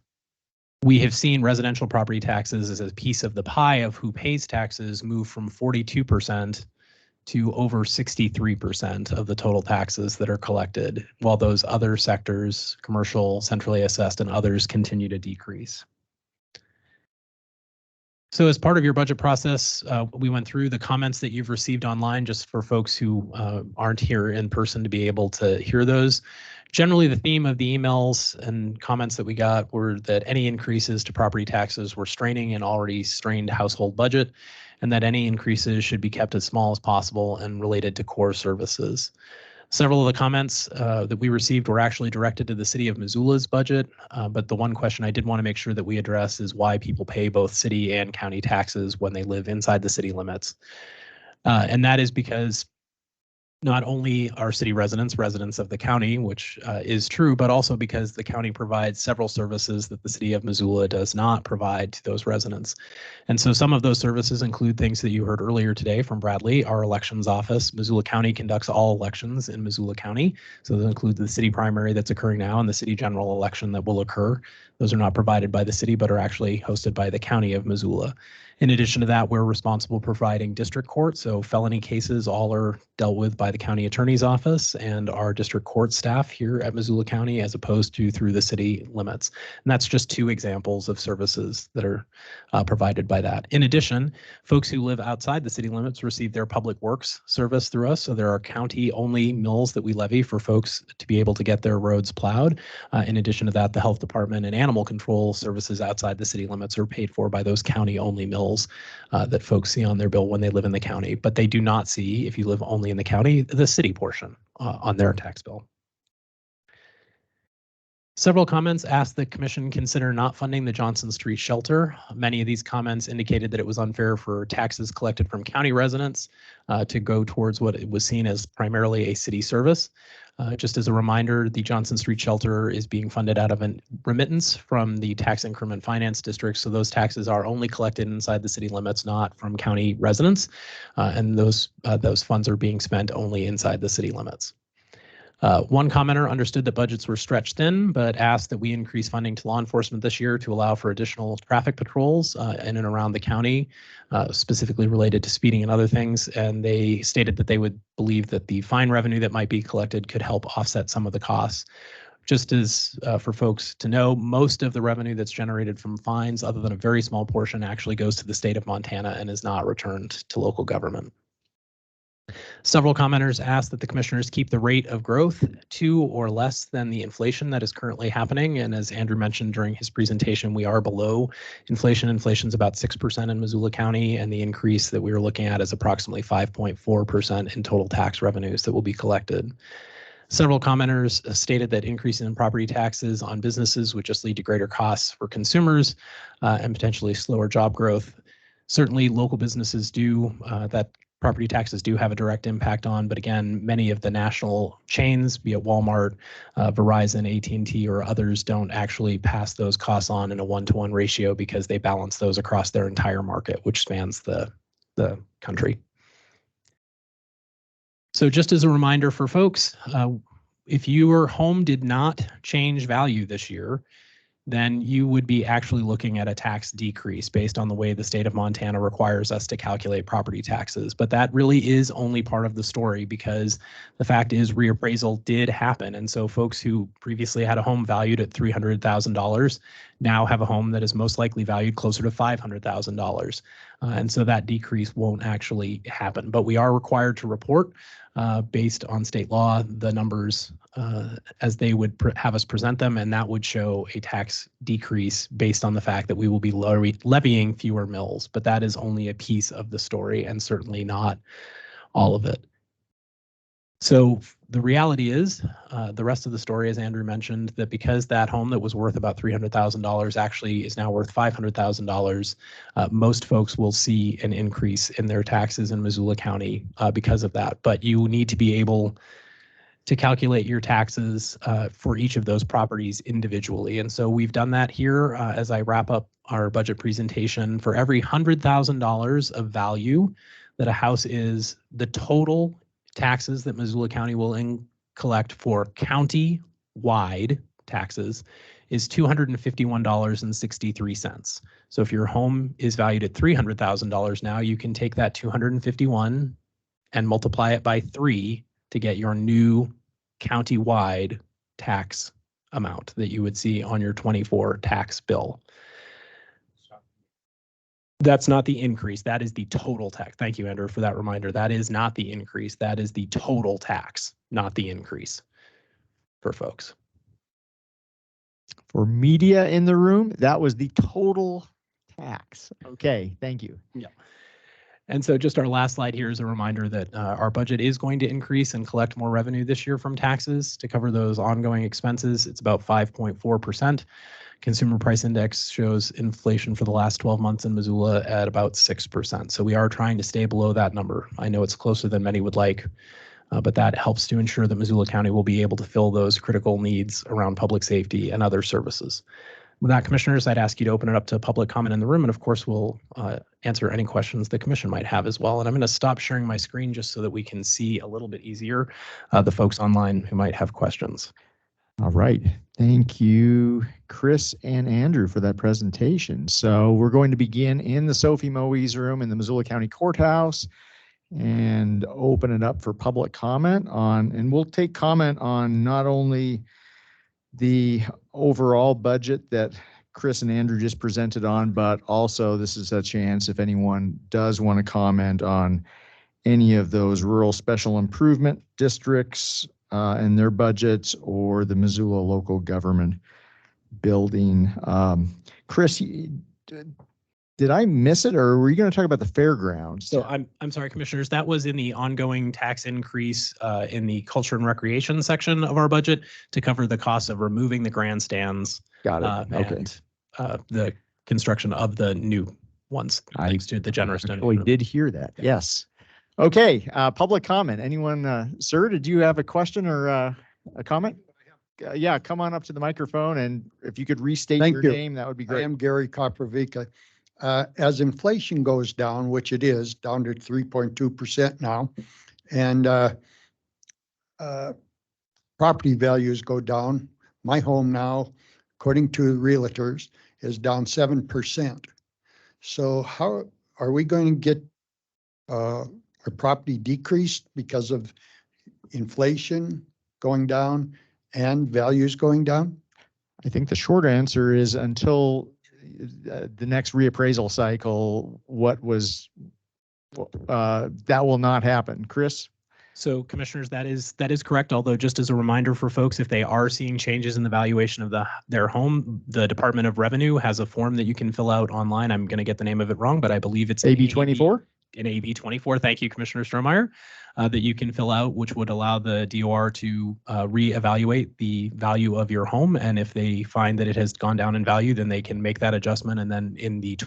we have seen residential property taxes as a piece of the pie of who pays taxes move from 42% to over 63% of the total taxes that are collected, while those other sectors, commercial, centrally assessed, and others continue to decrease. So as part of your budget process, we went through the comments that you've received online just for folks who aren't here in person to be able to hear those. Generally, the theme of the emails and comments that we got were that any increases to property taxes were straining an already strained household budget, and that any increases should be kept as small as possible and related to core services. Several of the comments that we received were actually directed to the city of Missoula's budget, but the one question I did want to make sure that we address is why people pay both city and county taxes when they live inside the city limits. And that is because not only are city residents of the county, which is true, but also because the county provides several services that the city of Missoula does not provide to those residents. And so some of those services include things that you heard earlier today from Bradley, our elections office. Missoula County conducts all elections in Missoula County. So those include the city primary that's occurring now and the city general election that will occur. Those are not provided by the city, but are actually hosted by the county of Missoula. In addition to that, we're responsible for providing district court. So felony cases all are dealt with by the county attorney's office and our district court staff here at Missoula County, as opposed to through the city limits. And that's just two examples of services that are provided by that. In addition, folks who live outside the city limits receive their public works service through us. So there are county-only mills that we levy for folks to be able to get their roads plowed. In addition to that, the health department and animal control services outside the city limits are paid for by those county-only mills that folks see on their bill when they live in the county, but they do not see, if you live only in the county, the city portion on their tax bill. Several comments asked the commission consider not funding the Johnson Street shelter. Many of these comments indicated that it was unfair for taxes collected from county residents to go towards what it was seen as primarily a city service. Just as a reminder, the Johnson Street Shelter is being funded out of a remittance from the tax increment finance district. So those taxes are only collected inside the city limits, not from county residents. And those funds are being spent only inside the city limits. One commenter understood that budgets were stretched thin, but asked that we increase funding to law enforcement this year to allow for additional traffic patrols in and around the county, specifically related to speeding and other things. And they stated that they would believe that the fine revenue that might be collected could help offset some of the costs. Just as for folks to know, most of the revenue that's generated from fines, other than a very small portion, actually goes to the state of Montana and is not returned to local government. Several commenters asked that the commissioners keep the rate of growth to or less than the inflation that is currently happening. And as Andrew mentioned during his presentation, we are below inflation. Inflation's about 6% in Missoula County, and the increase that we were looking at is approximately 5.4% in total tax revenues that will be collected. Several commenters stated that increases in property taxes on businesses would just lead to greater costs for consumers and potentially slower job growth. Certainly, local businesses do that. Property taxes do have a direct impact on, but again, many of the national chains, be it Walmart, Verizon, AT&T, or others, don't actually pass those costs on in a one-to-one ratio because they balance those across their entire market, which spans the country. So just as a reminder for folks, if your home did not change value this year, then you would be actually looking at a tax decrease based on the way the state of Montana requires us to calculate property taxes. But that really is only part of the story, because the fact is reappraisal did happen. And so folks who previously had a home valued at $300,000 now have a home that is most likely valued closer to $500,000. And so that decrease won't actually happen. But we are required to report based on state law the numbers as they would have us present them, and that would show a tax decrease based on the fact that we will be levying fewer mills. But that is only a piece of the story and certainly not all of it. So the reality is, the rest of the story, as Andrew mentioned, that because that home that was worth about $300,000 actually is now worth $500,000, most folks will see an increase in their taxes in Missoula County because of that. But you need to be able to calculate your taxes for each of those properties individually. And so we've done that here as I wrap up our budget presentation. For every $100,000 of value that a house is, the total taxes that Missoula County will collect for county-wide taxes is $251.63. So if your home is valued at $300,000 now, you can take that $251 and multiply it by 3 to get your new county-wide tax amount that you would see on your 24 tax bill. That's not the increase. That is the total tax. Thank you, Andrew, for that reminder. That is not the increase. That is the total tax, not the increase for folks. For media in the room, that was the total tax. Okay, thank you. Yeah. And so just our last slide here is a reminder that our budget is going to increase and collect more revenue this year from taxes to cover those ongoing expenses. It's about 5.4%. Consumer Price Index shows inflation for the last 12 months in Missoula at about 6%. So we are trying to stay below that number. I know it's closer than many would like, but that helps to ensure that Missoula County will be able to fill those critical needs around public safety and other services. With that, commissioners, I'd ask you to open it up to public comment in the room, and of course, we'll answer any questions the commission might have as well. And I'm going to stop sharing my screen just so that we can see a little bit easier the folks online who might have questions. All right. Thank you, Chris and Andrew, for that presentation. So we're going to begin in the Sophie Moise room in the Missoula County Courthouse and open it up for public comment on, and we'll take comment on not only the overall budget that Chris and Andrew just presented on, but also this is a chance if anyone does want to comment on any of those rural special improvement districts and their budgets, or the Missoula local government building. Chris, did I miss it, or were you going to talk about the fairgrounds? So I'm sorry, commissioners, that was in the ongoing tax increase in the culture and recreation section of our budget to cover the cost of removing the grandstands. Got it. Okay. And the construction of the new ones, thanks to the generous donation. We did hear that. Yes. Okay. Public comment. Anyone, sir, did you have a question or a comment? Yeah, come on up to the microphone, and if you could restate Thank your you. name, that would be I great. am Gary Koprovica. As inflation goes down, which it is, down to 3.2% now, and property values go down. My home now, according to realtors, is down 7%. So how are we going to get our property decreased because of inflation going down and values going down? I think the short answer is until the next reappraisal cycle, that will not happen. Chris? So commissioners, that is correct. Although just as a reminder for folks, if they are seeing changes in the valuation of their home, the Department of Revenue has a form that you can fill out online. I'm going to get the name of it wrong, but I believe it's AB 24? In AB 24. Thank you, Commissioner Strohmeyer, that you can fill out, which would allow the DOR to reevaluate the value of your home. And if they find that it has gone down in value, then they can make that adjustment. And then in the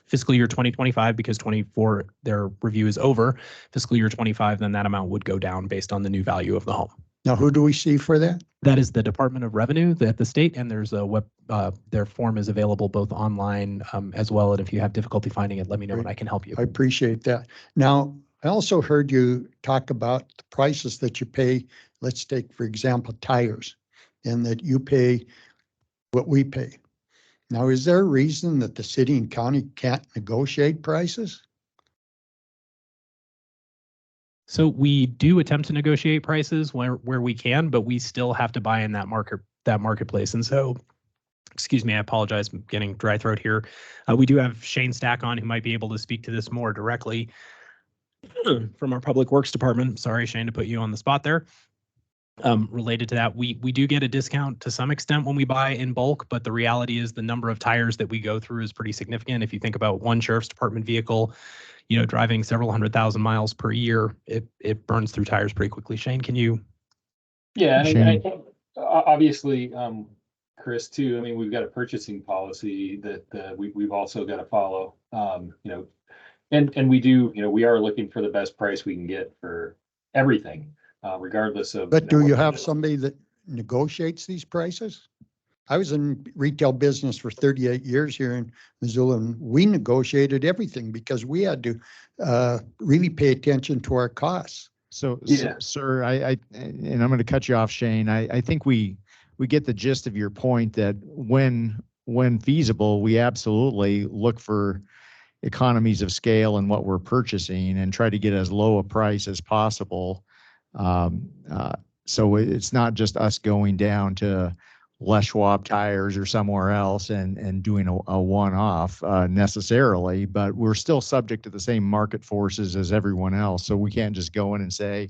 fiscal year 2025, because 24, their review is over, fiscal year 25, then that amount would go down based on the new value of the home. Now, who do we see for that? That is the Department of Revenue at the state, and there's a web, their form is available both online as well. And if you have difficulty finding it, let me know and I can help you. I appreciate that. Now, I also heard you talk about the prices that you pay. Let's take, for example, tires, and that you pay what we pay. Now, is there a reason that the city and county can't negotiate prices? So we do attempt to negotiate prices where we can, but we still have to buy in that marketplace. And so, excuse me, I apologize, I'm getting dry throat here. We do have Shane Stack on who might be able to speak to this more directly from our Public Works Department. Sorry, Shane, to put you on the spot there. Related to that, we do get a discount to some extent when we buy in bulk, but the reality is the number of tires that we go through is pretty significant. If you think about one sheriff's department vehicle, driving several 100,000 miles per year, it burns through tires pretty quickly. Shane, can you? Yeah, Shane. and I think obviously, Chris, too. I mean, we've got a purchasing policy that we've also got to follow. And we do, we are looking for the best price we can get for everything, regardless of. But do you have somebody that negotiates these prices? I was in retail business for 38 years here in Missoula, and we negotiated everything because we had to really pay attention to our costs. So, Yeah. sir, and I'm going to cut you off, Shane. I think we get the gist of your point that when feasible, we absolutely look for economies of scale in what we're purchasing and try to get as low a price as possible. So it's not just us going down to Les Schwab tires or somewhere else and doing a one-off necessarily, but we're still subject to the same market forces as everyone else. So we can't just go in and say,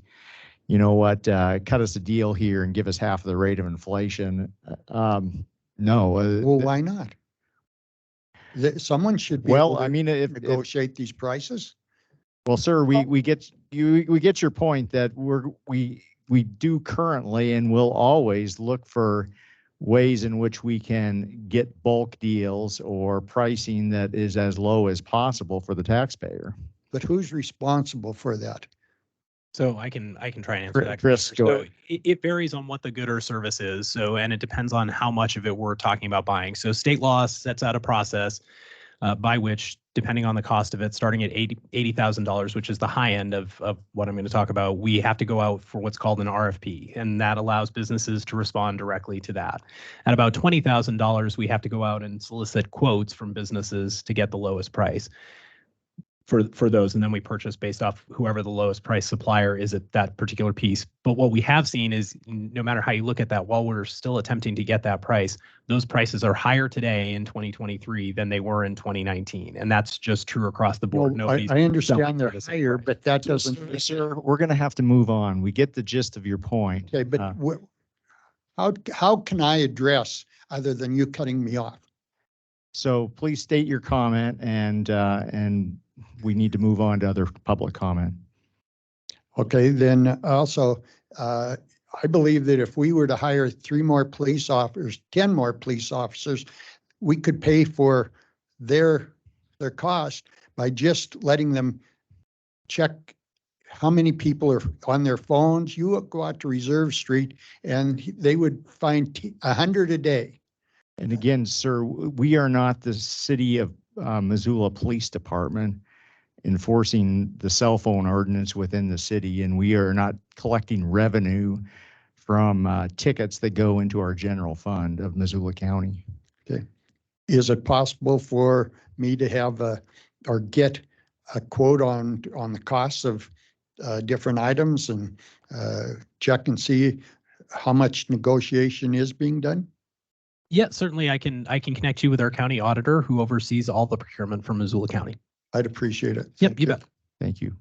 you know what, cut us a deal here and give us half the rate of inflation. No. Well, why not? Someone should be able Well, to I mean, if negotiate these prices. well, sir, we get your point that we do currently and will always look for ways in which we can get bulk deals or pricing that is as low as possible for the taxpayer. But who's responsible for that? So I can try and answer that. Chris, Commissioner. go So ahead. it varies on what the good or service is. So, and it depends on how much of it we're talking about buying. So state law sets out a process by which, depending on the cost of it, starting at $80,000, which is the high end of what I'm going to talk about, we have to go out for what's called an RFP, and that allows businesses to respond directly to that. At about $20,000, we have to go out and solicit quotes from businesses to get the lowest price for those, and then we purchase based off whoever the lowest price supplier is at that particular piece. But what we have seen is, no matter how you look at that, while we're still attempting to get that price, those prices are higher today in 2023 than they were in 2019, and that's just true across the board. Well, Nobody's I understand selling they're for the same higher, price. but that doesn't. Sir, we're going to have to move on. We get the gist of your point. Okay, but how can I address other than you cutting me off? So please state your comment and we need to move on to other public comment. Okay, then also, I believe that if we were to hire 3 more police officers, 10 more police officers, we could pay for their cost by just letting them check how many people are on their phones? You would go out to Reserve Street and they would find 100 a day. And again, sir, we are not the city of Missoula Police Department enforcing the cell phone ordinance within the city, and we are not collecting revenue from tickets that go into our general fund of Missoula County. Okay. Is it possible for me to have or get a quote on the costs of different items and check and see how much negotiation is being done? Yeah, certainly I can connect you with our county auditor who oversees all the procurement for Missoula County. I'd appreciate it. Yep, Thank you bet. Thank you.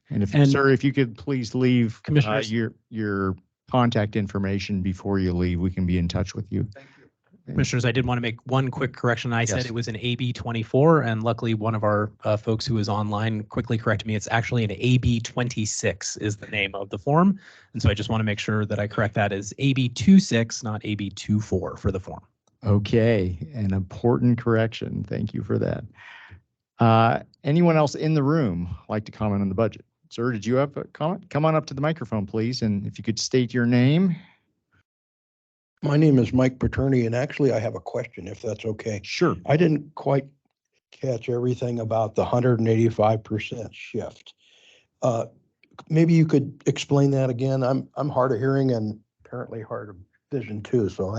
And if, And- sir, if you could please leave Commissioners- your contact information before you leave, we can be in touch with you. Thank you. Commissioners, I did want to make one quick correction. I said Yes. it was an AB 24, and luckily one of our folks who was online quickly corrected me. It's actually an AB 26 is the name of the form. And so I just want to make sure that I correct that as AB 26, not AB 24 for the form. Okay, an important correction. Thank you for that. Anyone else in the room like to comment on the budget? Sir, did you have a comment? Come on up to the microphone, please, and if you could state your name. My name is Mike Paterni, and actually I have a question, if that's okay. Sure. I didn't quite catch everything about the 185% shift. Maybe you could explain that again. I'm hard of hearing and apparently hard of vision too, so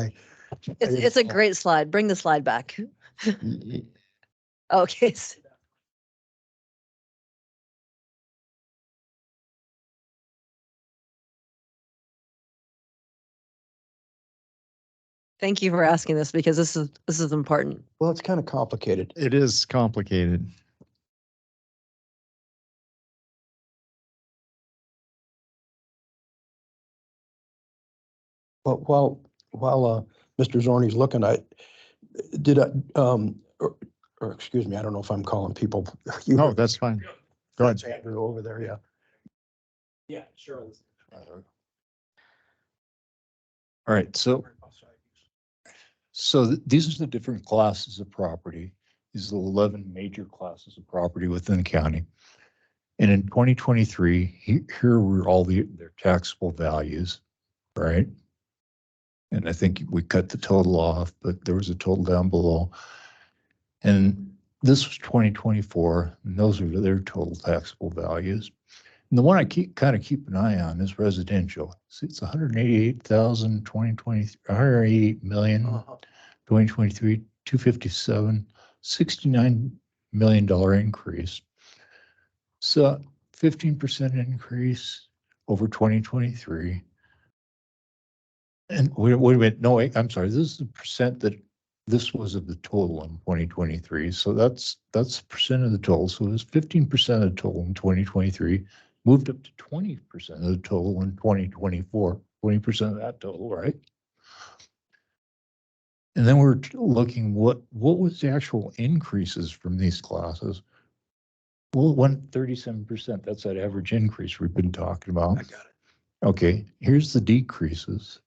It's a great slide. Bring the slide back. Okay. Thank you for asking this because this is important. Well, it's kind of complicated. It is complicated. But while Mr. Zorni's looking, or excuse me, I don't know if I'm calling people. No, that's fine. Go ahead. That's Andrew over there, yeah. Yeah, sure. All right, so these are the different classes of property. These are the 11 major classes of property within the county. And in 2023, here were all their taxable values, right? And I think we cut the total off, but there was a total down below. And this was 2024, and those are their total taxable values. And the one I keep an eye on is residential. See, it's 188,000, 2020, 188 million, 2023, 257, $69 million increase. So 15% increase over 2023. And wait a minute, no, wait, I'm sorry, this is the percent that this was of the total in 2023. So that's percent of the total. So it was 15% of the total in 2023. Moved up to 20% of the total in 2024, 20% of that total, right? And then we're looking what was the actual increases from these classes? Well, 137%, that's that average increase we've been talking about. I got it. Okay, here's the decreases.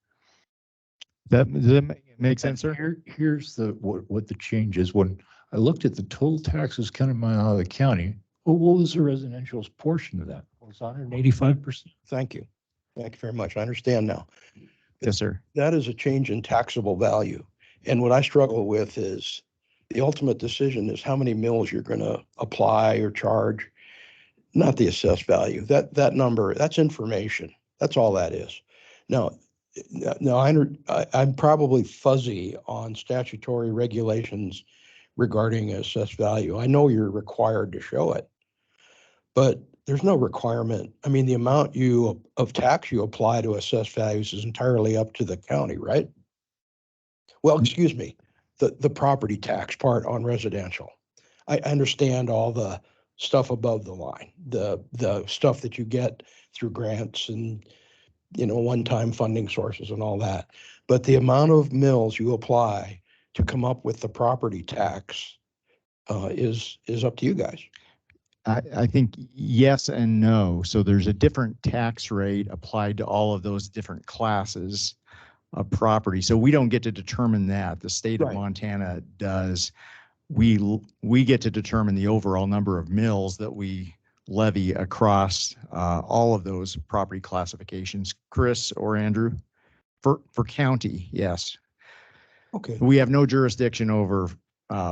Does that make sense, sir? Here's what the change is. When I looked at the total taxes coming out of the county, well, what was the residential's portion of that? It was 185%. Thank you. Thank you very much. I understand now. Yes, sir. That is a change in taxable value. And what I struggle with is the ultimate decision is how many mills you're going to apply or charge, not the assessed value. That number, that's information. That's all that is. Now, I'm probably fuzzy on statutory regulations regarding assessed value. I know you're required to show it, but there's no requirement. I mean, the amount of tax you apply to assessed values is entirely up to the county, right? Well, excuse me, the property tax part on residential. I understand all the stuff above the line, the stuff that you get through grants and, one-time funding sources and all that. But the amount of mills you apply to come up with the property tax is up to you guys. I think yes and no. So there's a different tax rate applied to all of those different classes of property. So we don't get to determine that. The state of Right. Montana does. We get to determine the overall number of mills that we levy across all of those property classifications. Chris or Andrew? For county, yes. Okay. We have no jurisdiction over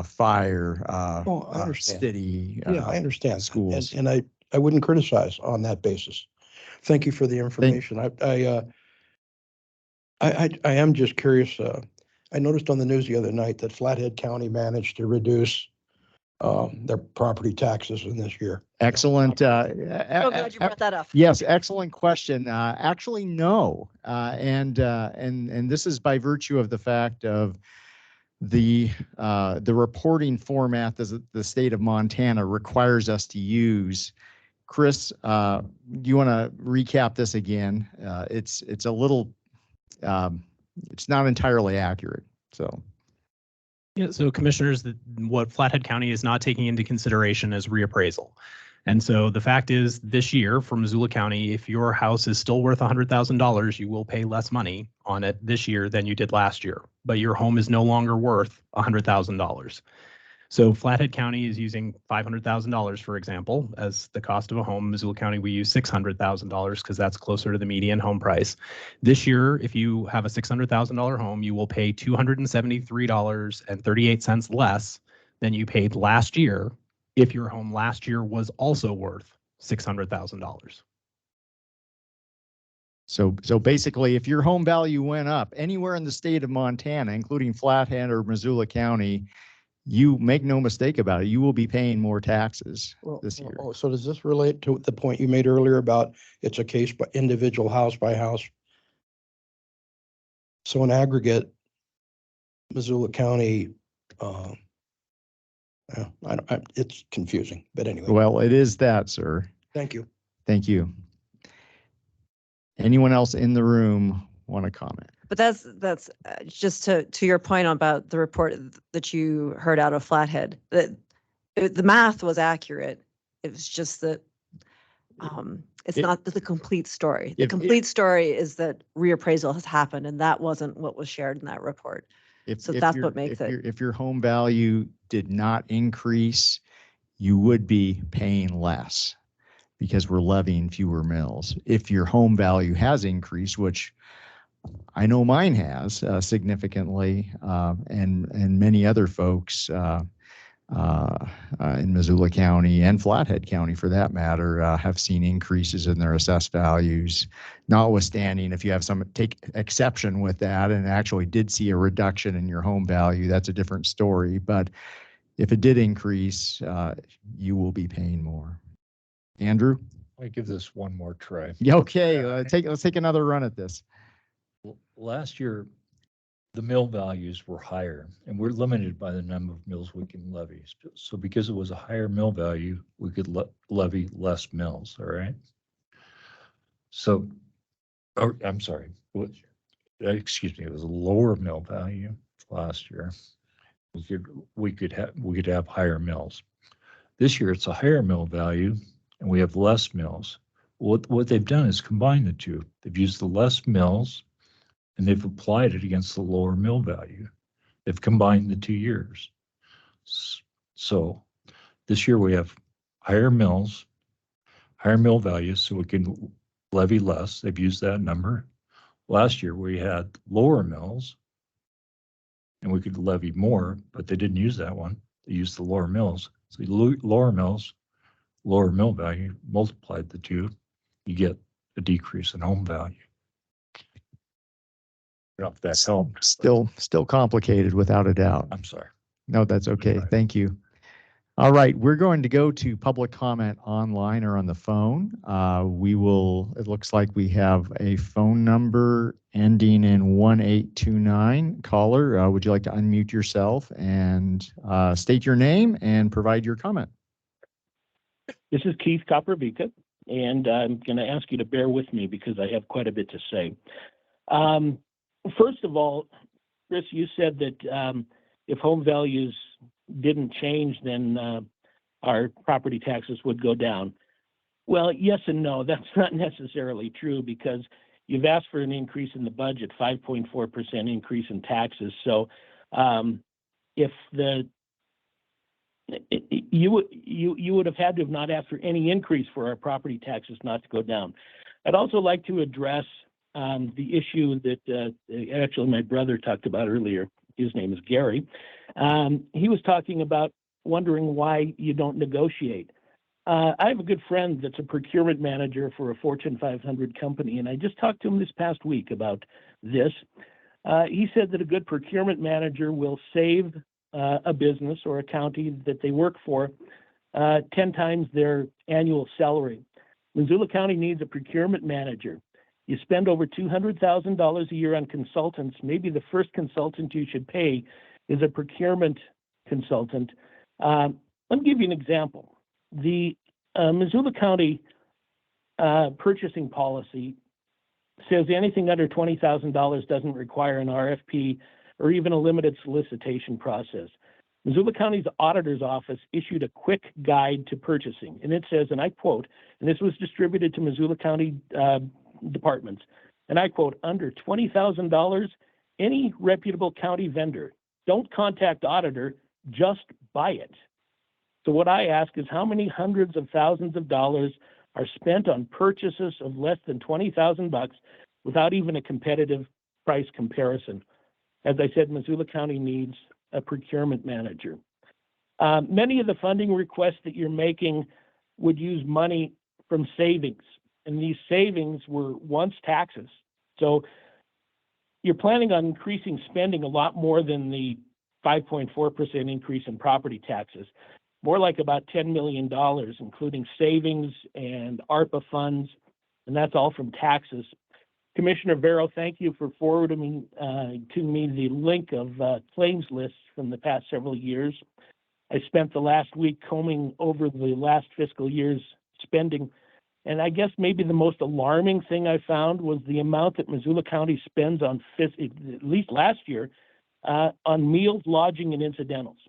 fire, Oh, I understand. city. Yeah, I understand. Schools. And I wouldn't criticize on that basis. Thank you for the information. I am just curious. I noticed on the news the other night that Flathead County managed to reduce their property taxes in this year. Excellent. So glad you brought that up. Yes, excellent question. Actually, no. And this is by virtue of the fact of the reporting format that the state of Montana requires us to use. Chris, do you want to recap this again? It's a little, it's not entirely accurate. So. Yeah, so commissioners, what Flathead County is not taking into consideration is reappraisal. And so the fact is this year for Missoula County, if your house is still worth $100,000, you will pay less money on it this year than you did last year, but your home is no longer worth $100,000. So Flathead County is using $500,000, for example, as the cost of a home. Missoula County, we use $600,000 because that's closer to the median home price. This year, if you have a $600,000 home, you will pay $273.38 less than you paid last year if your home last year was also worth $600,000. So basically, if your home value went up anywhere in the state of Montana, including Flathead or Missoula County, you make no mistake about it, you will be paying more taxes this year. Oh, so does this relate to the point you made earlier about it's a case by individual house by house? So in aggregate, Missoula County, it's confusing, but anyway. Well, it is that, sir. Thank you. Thank you. Anyone else in the room want to comment? But that's just to your point about the report that you heard out of Flathead, that the math was accurate. It was just that it's not the complete story. The complete story is that reappraisal has happened, and that wasn't what was shared in that report. So that's what makes it. If your home value did not increase, you would be paying less because we're levying fewer mills. If your home value has increased, which I know mine has significantly, and many other folks in Missoula County and Flathead County, for that matter, have seen increases in their assessed values. Notwithstanding, if you have some take exception with that and actually did see a reduction in your home value, that's a different story. But if it did increase, you will be paying more. Andrew? I give this one more try. Yeah, okay, let's take another run at this. Last year, the mill values were higher, and we're limited by the number of mills we can levy. So because it was a higher mill value, we could levy less mills, all right? So, I'm sorry, excuse me, it was a lower mill value last year. We could have higher mills. This year, it's a higher mill value, and we have less mills. What they've done is combine the two. They've used the less mills and they've applied it against the lower mill value. They've combined the 2 years. So this year we have higher mills, higher mill values, so we can levy less. They've used that number. Last year we had lower mills and we could levy more, but they didn't use that one. They used the lower mills. So lower mills, lower mill value, multiplied the two, you get a decrease in home value. I don't know if that helped. Still complicated without a doubt. I'm sorry. No, that's okay. Thank you. All right, we're going to go to public comment online or on the phone. It looks like we have a phone number ending in 1829. Caller, would you like to unmute yourself and state your name and provide your comment? This is Keith Coppervica, and I'm going to ask you to bear with me because I have quite a bit to say. First of all, Chris, you said that if home values didn't change, then our property taxes would go down. Well, yes and no. That's not necessarily true because you've asked for an increase in the budget, 5.4% increase in taxes. So if you would have had to have not asked for any increase for our property taxes not to go down. I'd also like to address the issue that actually my brother talked about earlier. His name is Gary. He was talking about wondering why you don't negotiate. I have a good friend that's a procurement manager for a Fortune 500 company, and I just talked to him this past week about this. He said that a good procurement manager will save a business or a county that they work for 10 times their annual salary. Missoula County needs a procurement manager. You spend over $200,000 a year on consultants. Maybe the first consultant you should pay is a procurement consultant. Let me give you an example. The Missoula County purchasing policy says anything under $20,000 doesn't require an RFP or even a limited solicitation process. Missoula County's auditor's office issued a quick guide to purchasing, and it says, and I quote, and this was distributed to Missoula County departments, and I quote, under $20,000, any reputable county vendor, don't contact auditor, just buy it. So what I ask is how many hundreds of thousands of dollars are spent on purchases of less than $20,000 without even a competitive price comparison? As I said, Missoula County needs a procurement manager. Many of the funding requests that you're making would use money from savings, and these savings were once taxes. So you're planning on increasing spending a lot more than the 5.4% increase in property taxes, more like about $10 million, including savings and ARPA funds, and that's all from taxes. Commissioner Vero, thank you for forwarding to me the link of claims lists from the past several years. I spent the last week combing over the last fiscal year's spending, and I guess maybe the most alarming thing I found was the amount that Missoula County spends on, at least last year, on meals, lodging, and incidentals.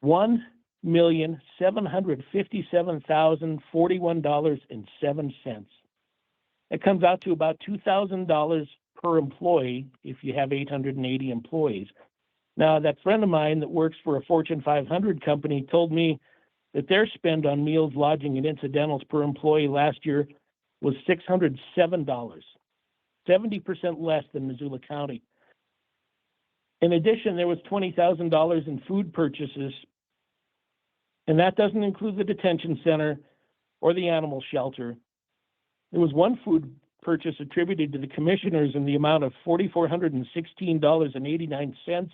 $1,757,041.07. It comes out to about $2,000 per employee if you have 880 employees. Now, that friend of mine that works for a Fortune 500 company told me that their spend on meals, lodging, and incidentals per employee last year was $607, 70% less than Missoula County. In addition, there was $20,000 in food purchases, and that doesn't include the detention center or the animal shelter. There was one food purchase attributed to the commissioners in the amount of $4,416.89,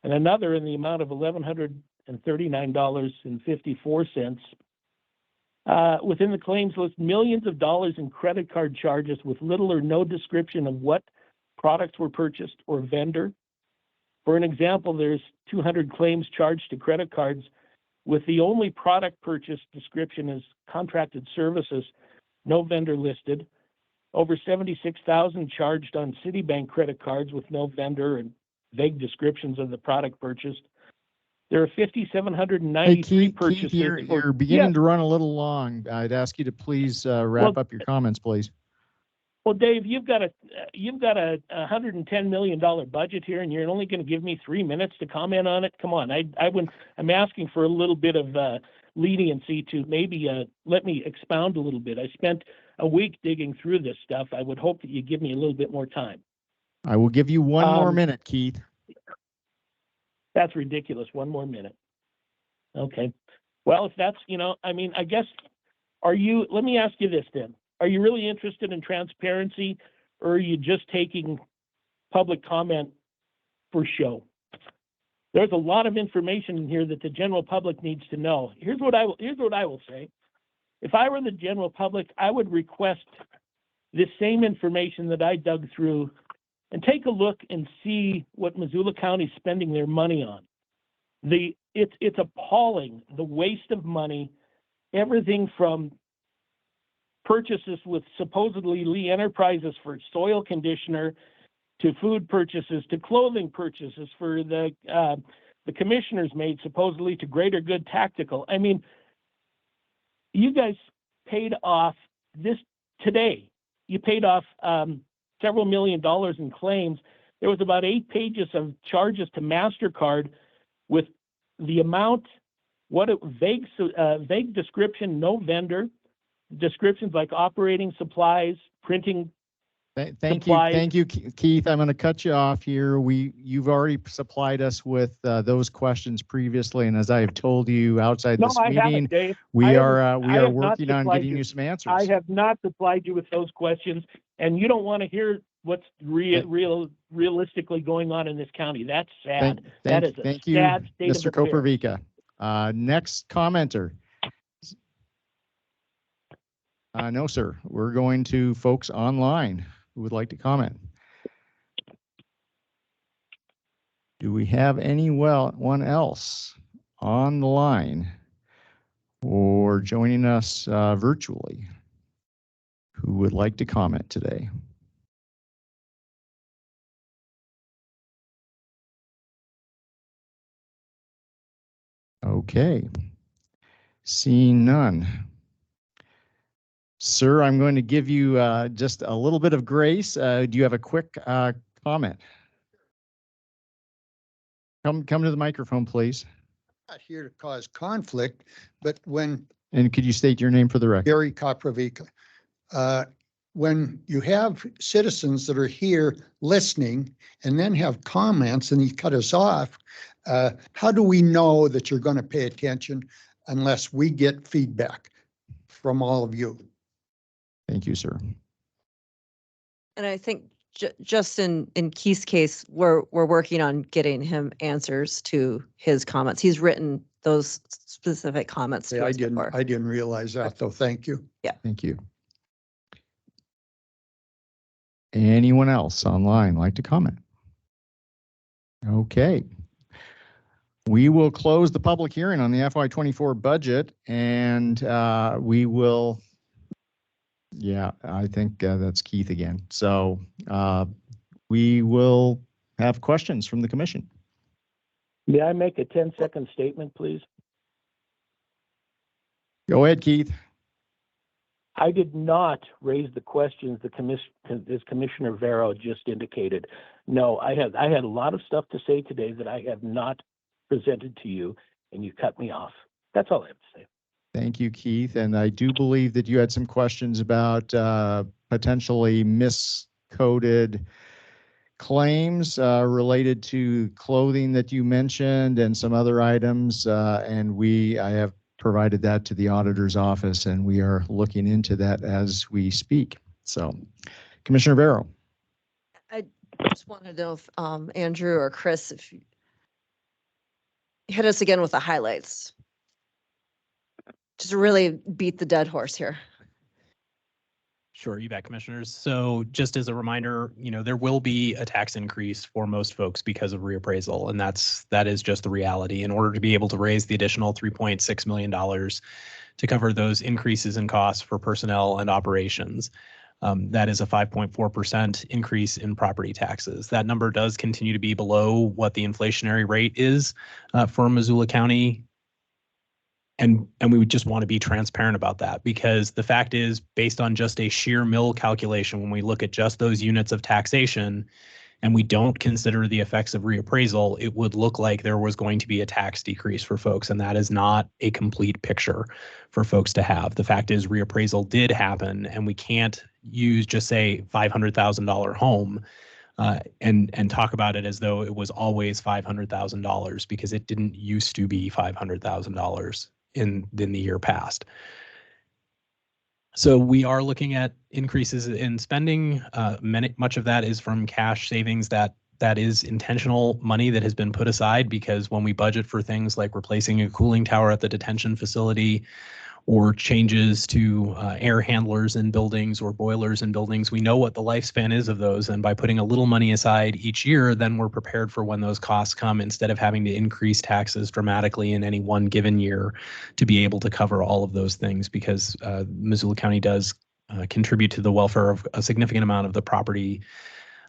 and another in the amount of $1,139.54. Within the claims list, millions of dollars in credit card charges with little or no description of what products were purchased or vendor. For an example, there's 200 claims charged to credit cards with the only product purchase description as contracted services, no vendor listed. Over 76,000 charged on Citibank credit cards with no vendor and vague descriptions of the product purchased. There are 5,793 purchases. Keith, you're beginning to run a little long. I'd ask you to please wrap up your comments, please. Well, Dave, you've got a $110 million budget here, and you're only going to give me 3 minutes to comment on it. Come on, I'm asking for a little bit of leniency to maybe let me expound a little bit. I spent a week digging through this stuff. I would hope that you give me a little bit more time. I will give you one more minute, Keith. That's ridiculous. 1 more minute. Okay. Well, if that's, I guess, let me ask you this then. Are you really interested in transparency, or are you just taking public comment for show? There's a lot of information in here that the general public needs to know. Here's what I will say. If I were the general public, I would request this same information that I dug through and take a look and see what Missoula County is spending their money on. It's appalling, the waste of money, everything from purchases with supposedly Lee Enterprises for soil conditioner, to food purchases, to clothing purchases for the commissioners made supposedly to Greater Good Tactical. I mean, you guys paid off this today. You paid off several $1 million in claims. There was about 8 pages of charges to MasterCard with the amount What a vague description, no vendor, descriptions like operating supplies, printing. Thank supplies. you, Keith. I'm going to cut you off here. You've already supplied us with those questions previously, and as I have told you outside this I meeting, haven't, Dave. we I are have working on supplied getting you some answers. I have not supplied you with those questions, and you don't want to hear what's realistically going on in this county. That's sad. That is a thank you, sad state Mr. of affairs. Koprivica. Next commenter. No, sir. We're going to folks online who would like to comment. Do we have anyone else on the line or joining us virtually who would like to comment today? Okay. Seeing none. Sir, I'm going to give you just a little bit of grace. Do you have a quick comment? Come to the microphone, please. Not here to cause conflict, but when And could you state your name for the record? Gary Koprivica, when you have citizens that are here listening and then have comments and you cut us off, how do we know that you're going to pay attention unless we get feedback from all of you? Thank you, sir. And I think just in Keith's case, we're working on getting him answers to his comments. He's written those specific comments to I us before. didn't realize that though. Thank you. Thank you. Anyone else online like to comment? Okay. We will close the public hearing on the FY24 budget, and we will, I think that's Keith again. So we will have questions from the commission. May I make a 10-second statement, please? Go ahead, Keith. I did not raise the questions as Commissioner Vero just indicated. No, I had a lot of stuff to say today that I have not presented to you, and you cut me off. That's all I have to say. Thank you, Keith. And I do believe that you had some questions about potentially miscoded claims related to clothing that you mentioned and some other items. And I have provided that to the auditor's office, and we are looking into that as we speak. So, Commissioner Vero. I just wanted to know if Andrew or Chris, if you hit us again with the highlights. Just really beat the dead horse here. Sure, you bet, commissioners. So just as a reminder, there will be a tax increase for most folks because of reappraisal, and that is just the reality. In order to be able to raise the additional $3.6 million to cover those increases in costs for personnel and operations, that is a 5.4% increase in property taxes. That number does continue to be below what the inflationary rate is for Missoula County. And we would just want to be transparent about that, because the fact is, based on just a sheer mill calculation, when we look at just those units of taxation and we don't consider the effects of reappraisal, it would look like there was going to be a tax decrease for folks. And that is not a complete picture for folks to have. The fact is, reappraisal did happen, and we can't use just say $500,000 home and talk about it as though it was always $500,000, because it didn't used to be $500,000 in the year past. So we are looking at increases in spending. Much of that is from cash savings that is intentional money that has been put aside, because when we budget for things like replacing a cooling tower at the detention facility, or changes to air handlers in buildings or boilers in buildings, we know what the lifespan is of those. And by putting a little money aside each year, then we're prepared for when those costs come, instead of having to increase taxes dramatically in any one given year to be able to cover all of those things, because Missoula County does contribute to the welfare of a significant amount of the property,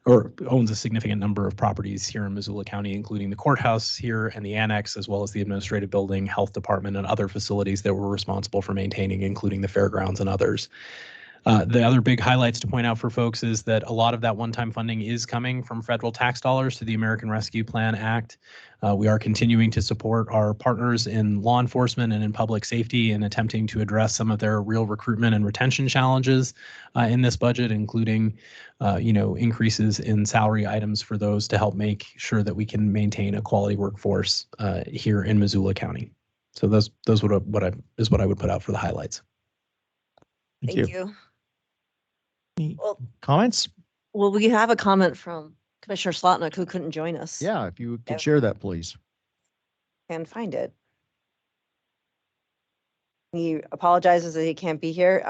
or owns a significant number of properties here in Missoula County, including the courthouse here and the annex, as well as the administrative building, health department, and other facilities that we're responsible for maintaining, including the fairgrounds and others. The other big highlights to point out for folks is that a lot of that one-time funding is coming from federal tax dollars through the American Rescue Plan Act. We are continuing to support our partners in law enforcement and in public safety in attempting to address some of their real recruitment and retention challenges in this budget, including increases in salary items for those to help make sure that we can maintain a quality workforce here in Missoula County. So those what I would put out for the highlights. Thank you. Well, Comments? well, we have a comment from Commissioner Slotnick, who couldn't join us. Yeah, if you Yeah. could share that, please. Can find it. He apologizes that he can't be here,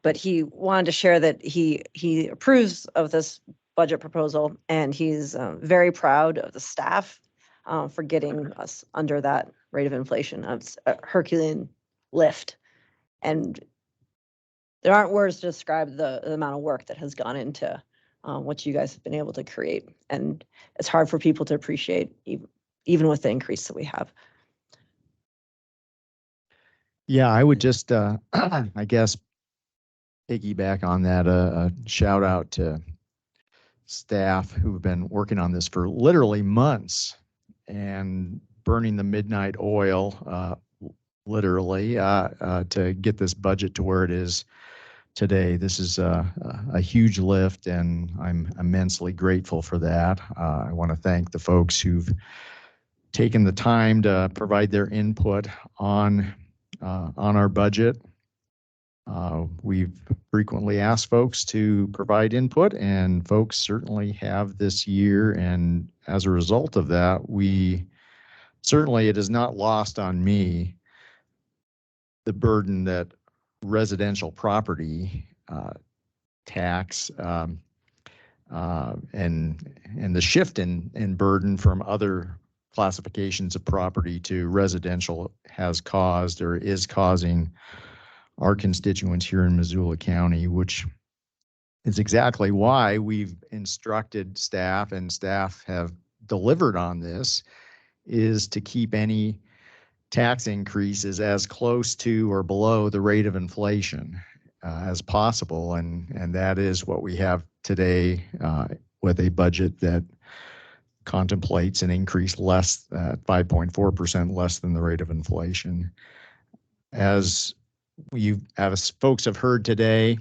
but he wanted to share that he approves of this budget proposal, and he's very proud of the staff for getting us under that rate of inflation. It's a Herculean lift, and there aren't words to describe the amount of work that has gone into what you guys have been able to create, and it's hard for people to appreciate even with the increase that we have. Yeah, I would just, I guess, piggyback on that, a shout out to staff who've been working on this for literally months and burning the midnight oil, literally, to get this budget to where it is today. This is a huge lift, and I'm immensely grateful for that. I want to thank the folks who've taken the time to provide their input on our budget. We've frequently asked folks to provide input, and folks certainly have this year. And as a result of that, it is not lost on me the burden that residential property tax and the shift in burden from other classifications of property to residential has caused or is causing our constituents here in Missoula County, which is exactly why we've instructed staff, and staff have delivered on this, is to keep any tax increases as close to or below the rate of inflation as possible. And that is what we have today with a budget that contemplates an increase less, 5.4% less than the rate of inflation. As folks have heard today,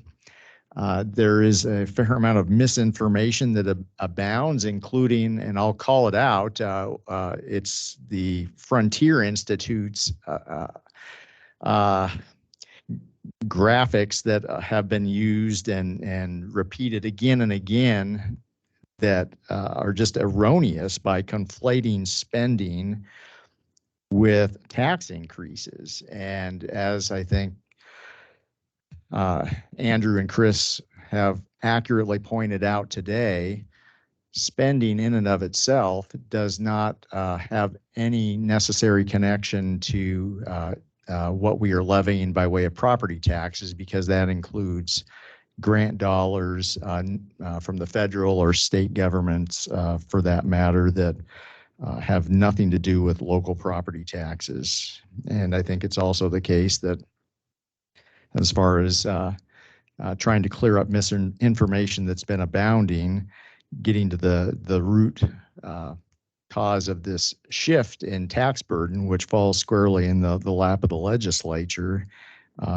there is a fair amount of misinformation that abounds, including, and I'll call it out, it's the Frontier Institute's graphics that have been used and repeated again and again that are just erroneous by conflating spending with tax increases. And as I think Andrew and Chris have accurately pointed out today, spending in and of itself does not have any necessary connection to what we are levying by way of property taxes, because that includes grant dollars from the federal or state governments, for that matter, that have nothing to do with local property taxes. And I think it's also the case that as far as trying to clear up misinformation that's been abounding, getting to the root cause of this shift in tax burden, which falls squarely in the lap of the legislature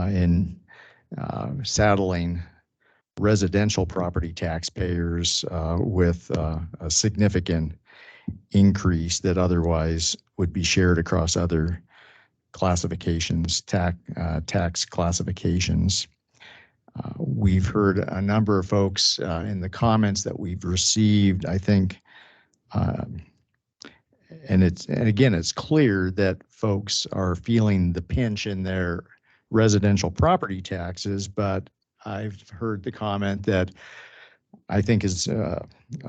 in saddling residential property taxpayers with a significant increase that otherwise would be shared across other classifications, tax classifications. We've heard a number of folks in the comments that we've received, I think, and again, it's clear that folks are feeling the pinch in their residential property taxes, but I've heard the comment that I think is a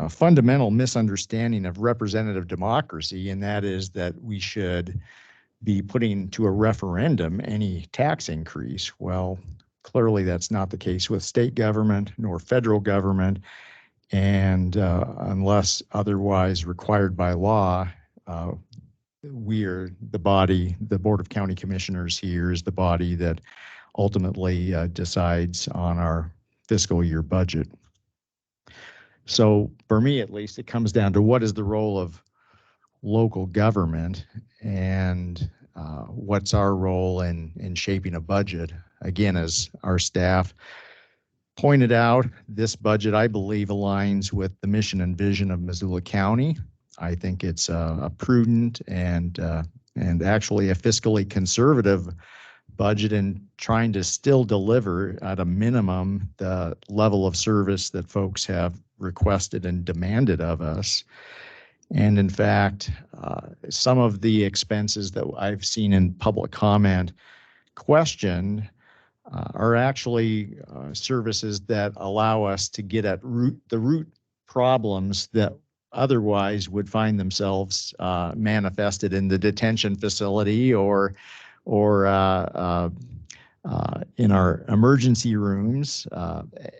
fundamental misunderstanding of representative democracy, and that is that we should be putting to a referendum any tax increase. Well, clearly that's not the case with state government nor federal government, and unless otherwise required by law, we are the body, the Board of County Commissioners here is the body that ultimately decides on our fiscal year budget. So for me, at least, it comes down to what is the role of local government and what's our role in shaping a budget. Again, as our staff pointed out, this budget, I believe, aligns with the mission and vision of Missoula County. I think it's a prudent and actually a fiscally conservative budget in trying to still deliver at a minimum the level of service that folks have requested and demanded of us. And in fact, some of the expenses that I've seen in public comment questioned are actually services that allow us to get at the root problems that otherwise would find themselves manifested in the detention facility or in our emergency rooms,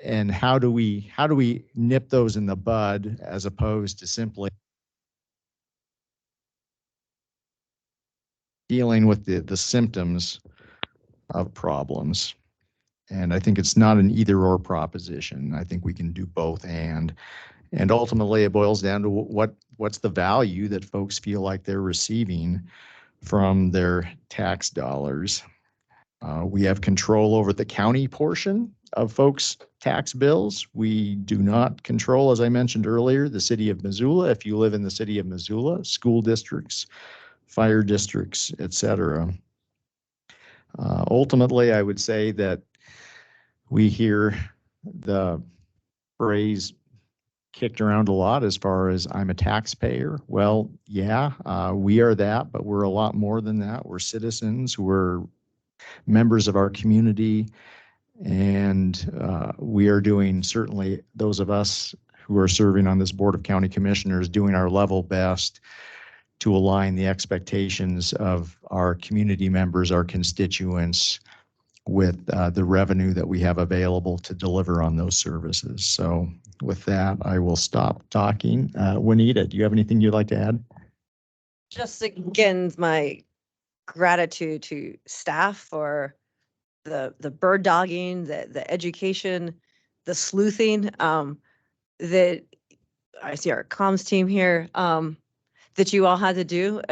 and how do we nip those in the bud as opposed to simply dealing with the symptoms of problems. And I think it's not an either or proposition. I think we can do both and ultimately it boils down to what's the value that folks feel like they're receiving from their tax dollars. We have control over the county portion of folks' tax bills. We do not control, as I mentioned earlier, the city of Missoula. If you live in the city of Missoula, school districts, fire districts, etc. Ultimately, I would say that we hear the phrase kicked around a lot as far as I'm a taxpayer. Well, yeah, we are that, but we're a lot more than that. We're citizens, we're members of our community, and we are doing, certainly those of us who are serving on this Board of County Commissioners, doing our level best to align the expectations of our community members, our constituents, with the revenue that we have available to deliver on those services. So with that, I will stop talking. Juanita, do you have anything you'd like to add? Just again, my gratitude to staff for the bird dogging, the education, the sleuthing, that I see our comms team here, that you all had to do,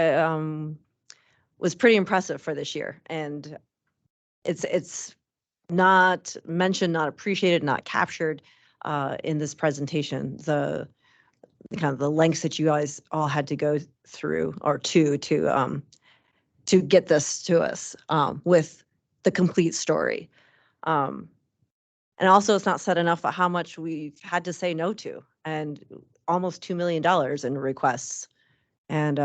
was pretty impressive for this year. And it's not mentioned, not appreciated, not captured in this presentation. The kind of the lengths that you guys all had to go through or to get this to us with the complete story. And also, it's not said enough of how much we've had to say no to, and almost $2 million in requests. And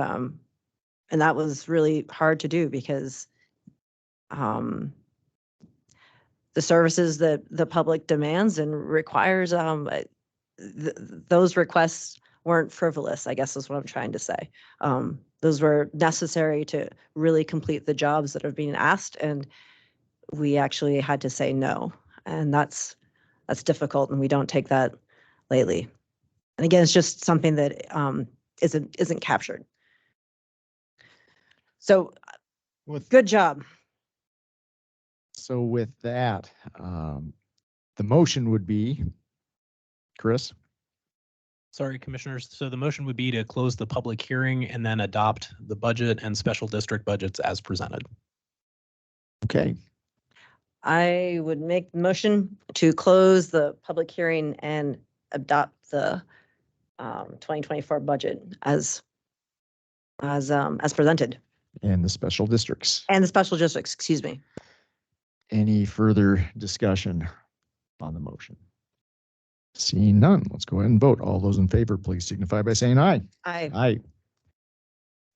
that was really hard to do because the services that the public demands and requires, those requests weren't frivolous, I guess is what I'm trying to say. Those were necessary to really complete the jobs that are being asked, and we actually had to say no. And that's difficult, and we don't take that lightly. And again, it's just something that isn't captured. So good job. So with that, the motion would be, Chris? Sorry, Commissioners. So the motion would be to close the public hearing and then adopt the budget and special district budgets as presented. Okay. I would make the motion to close the public hearing and adopt the 2024 budget as presented. And the special districts. And the special districts, excuse me. Any further discussion on the motion? Seeing none, let's go ahead and vote. All those in favor, please signify by saying aye. Aye. Aye.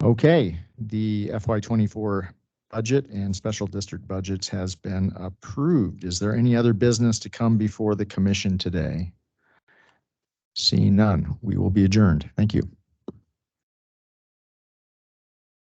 Okay, the FY24 budget and special district budgets has been approved. Is there any other business to come before the commission today? Seeing none, we will be adjourned. Thank you.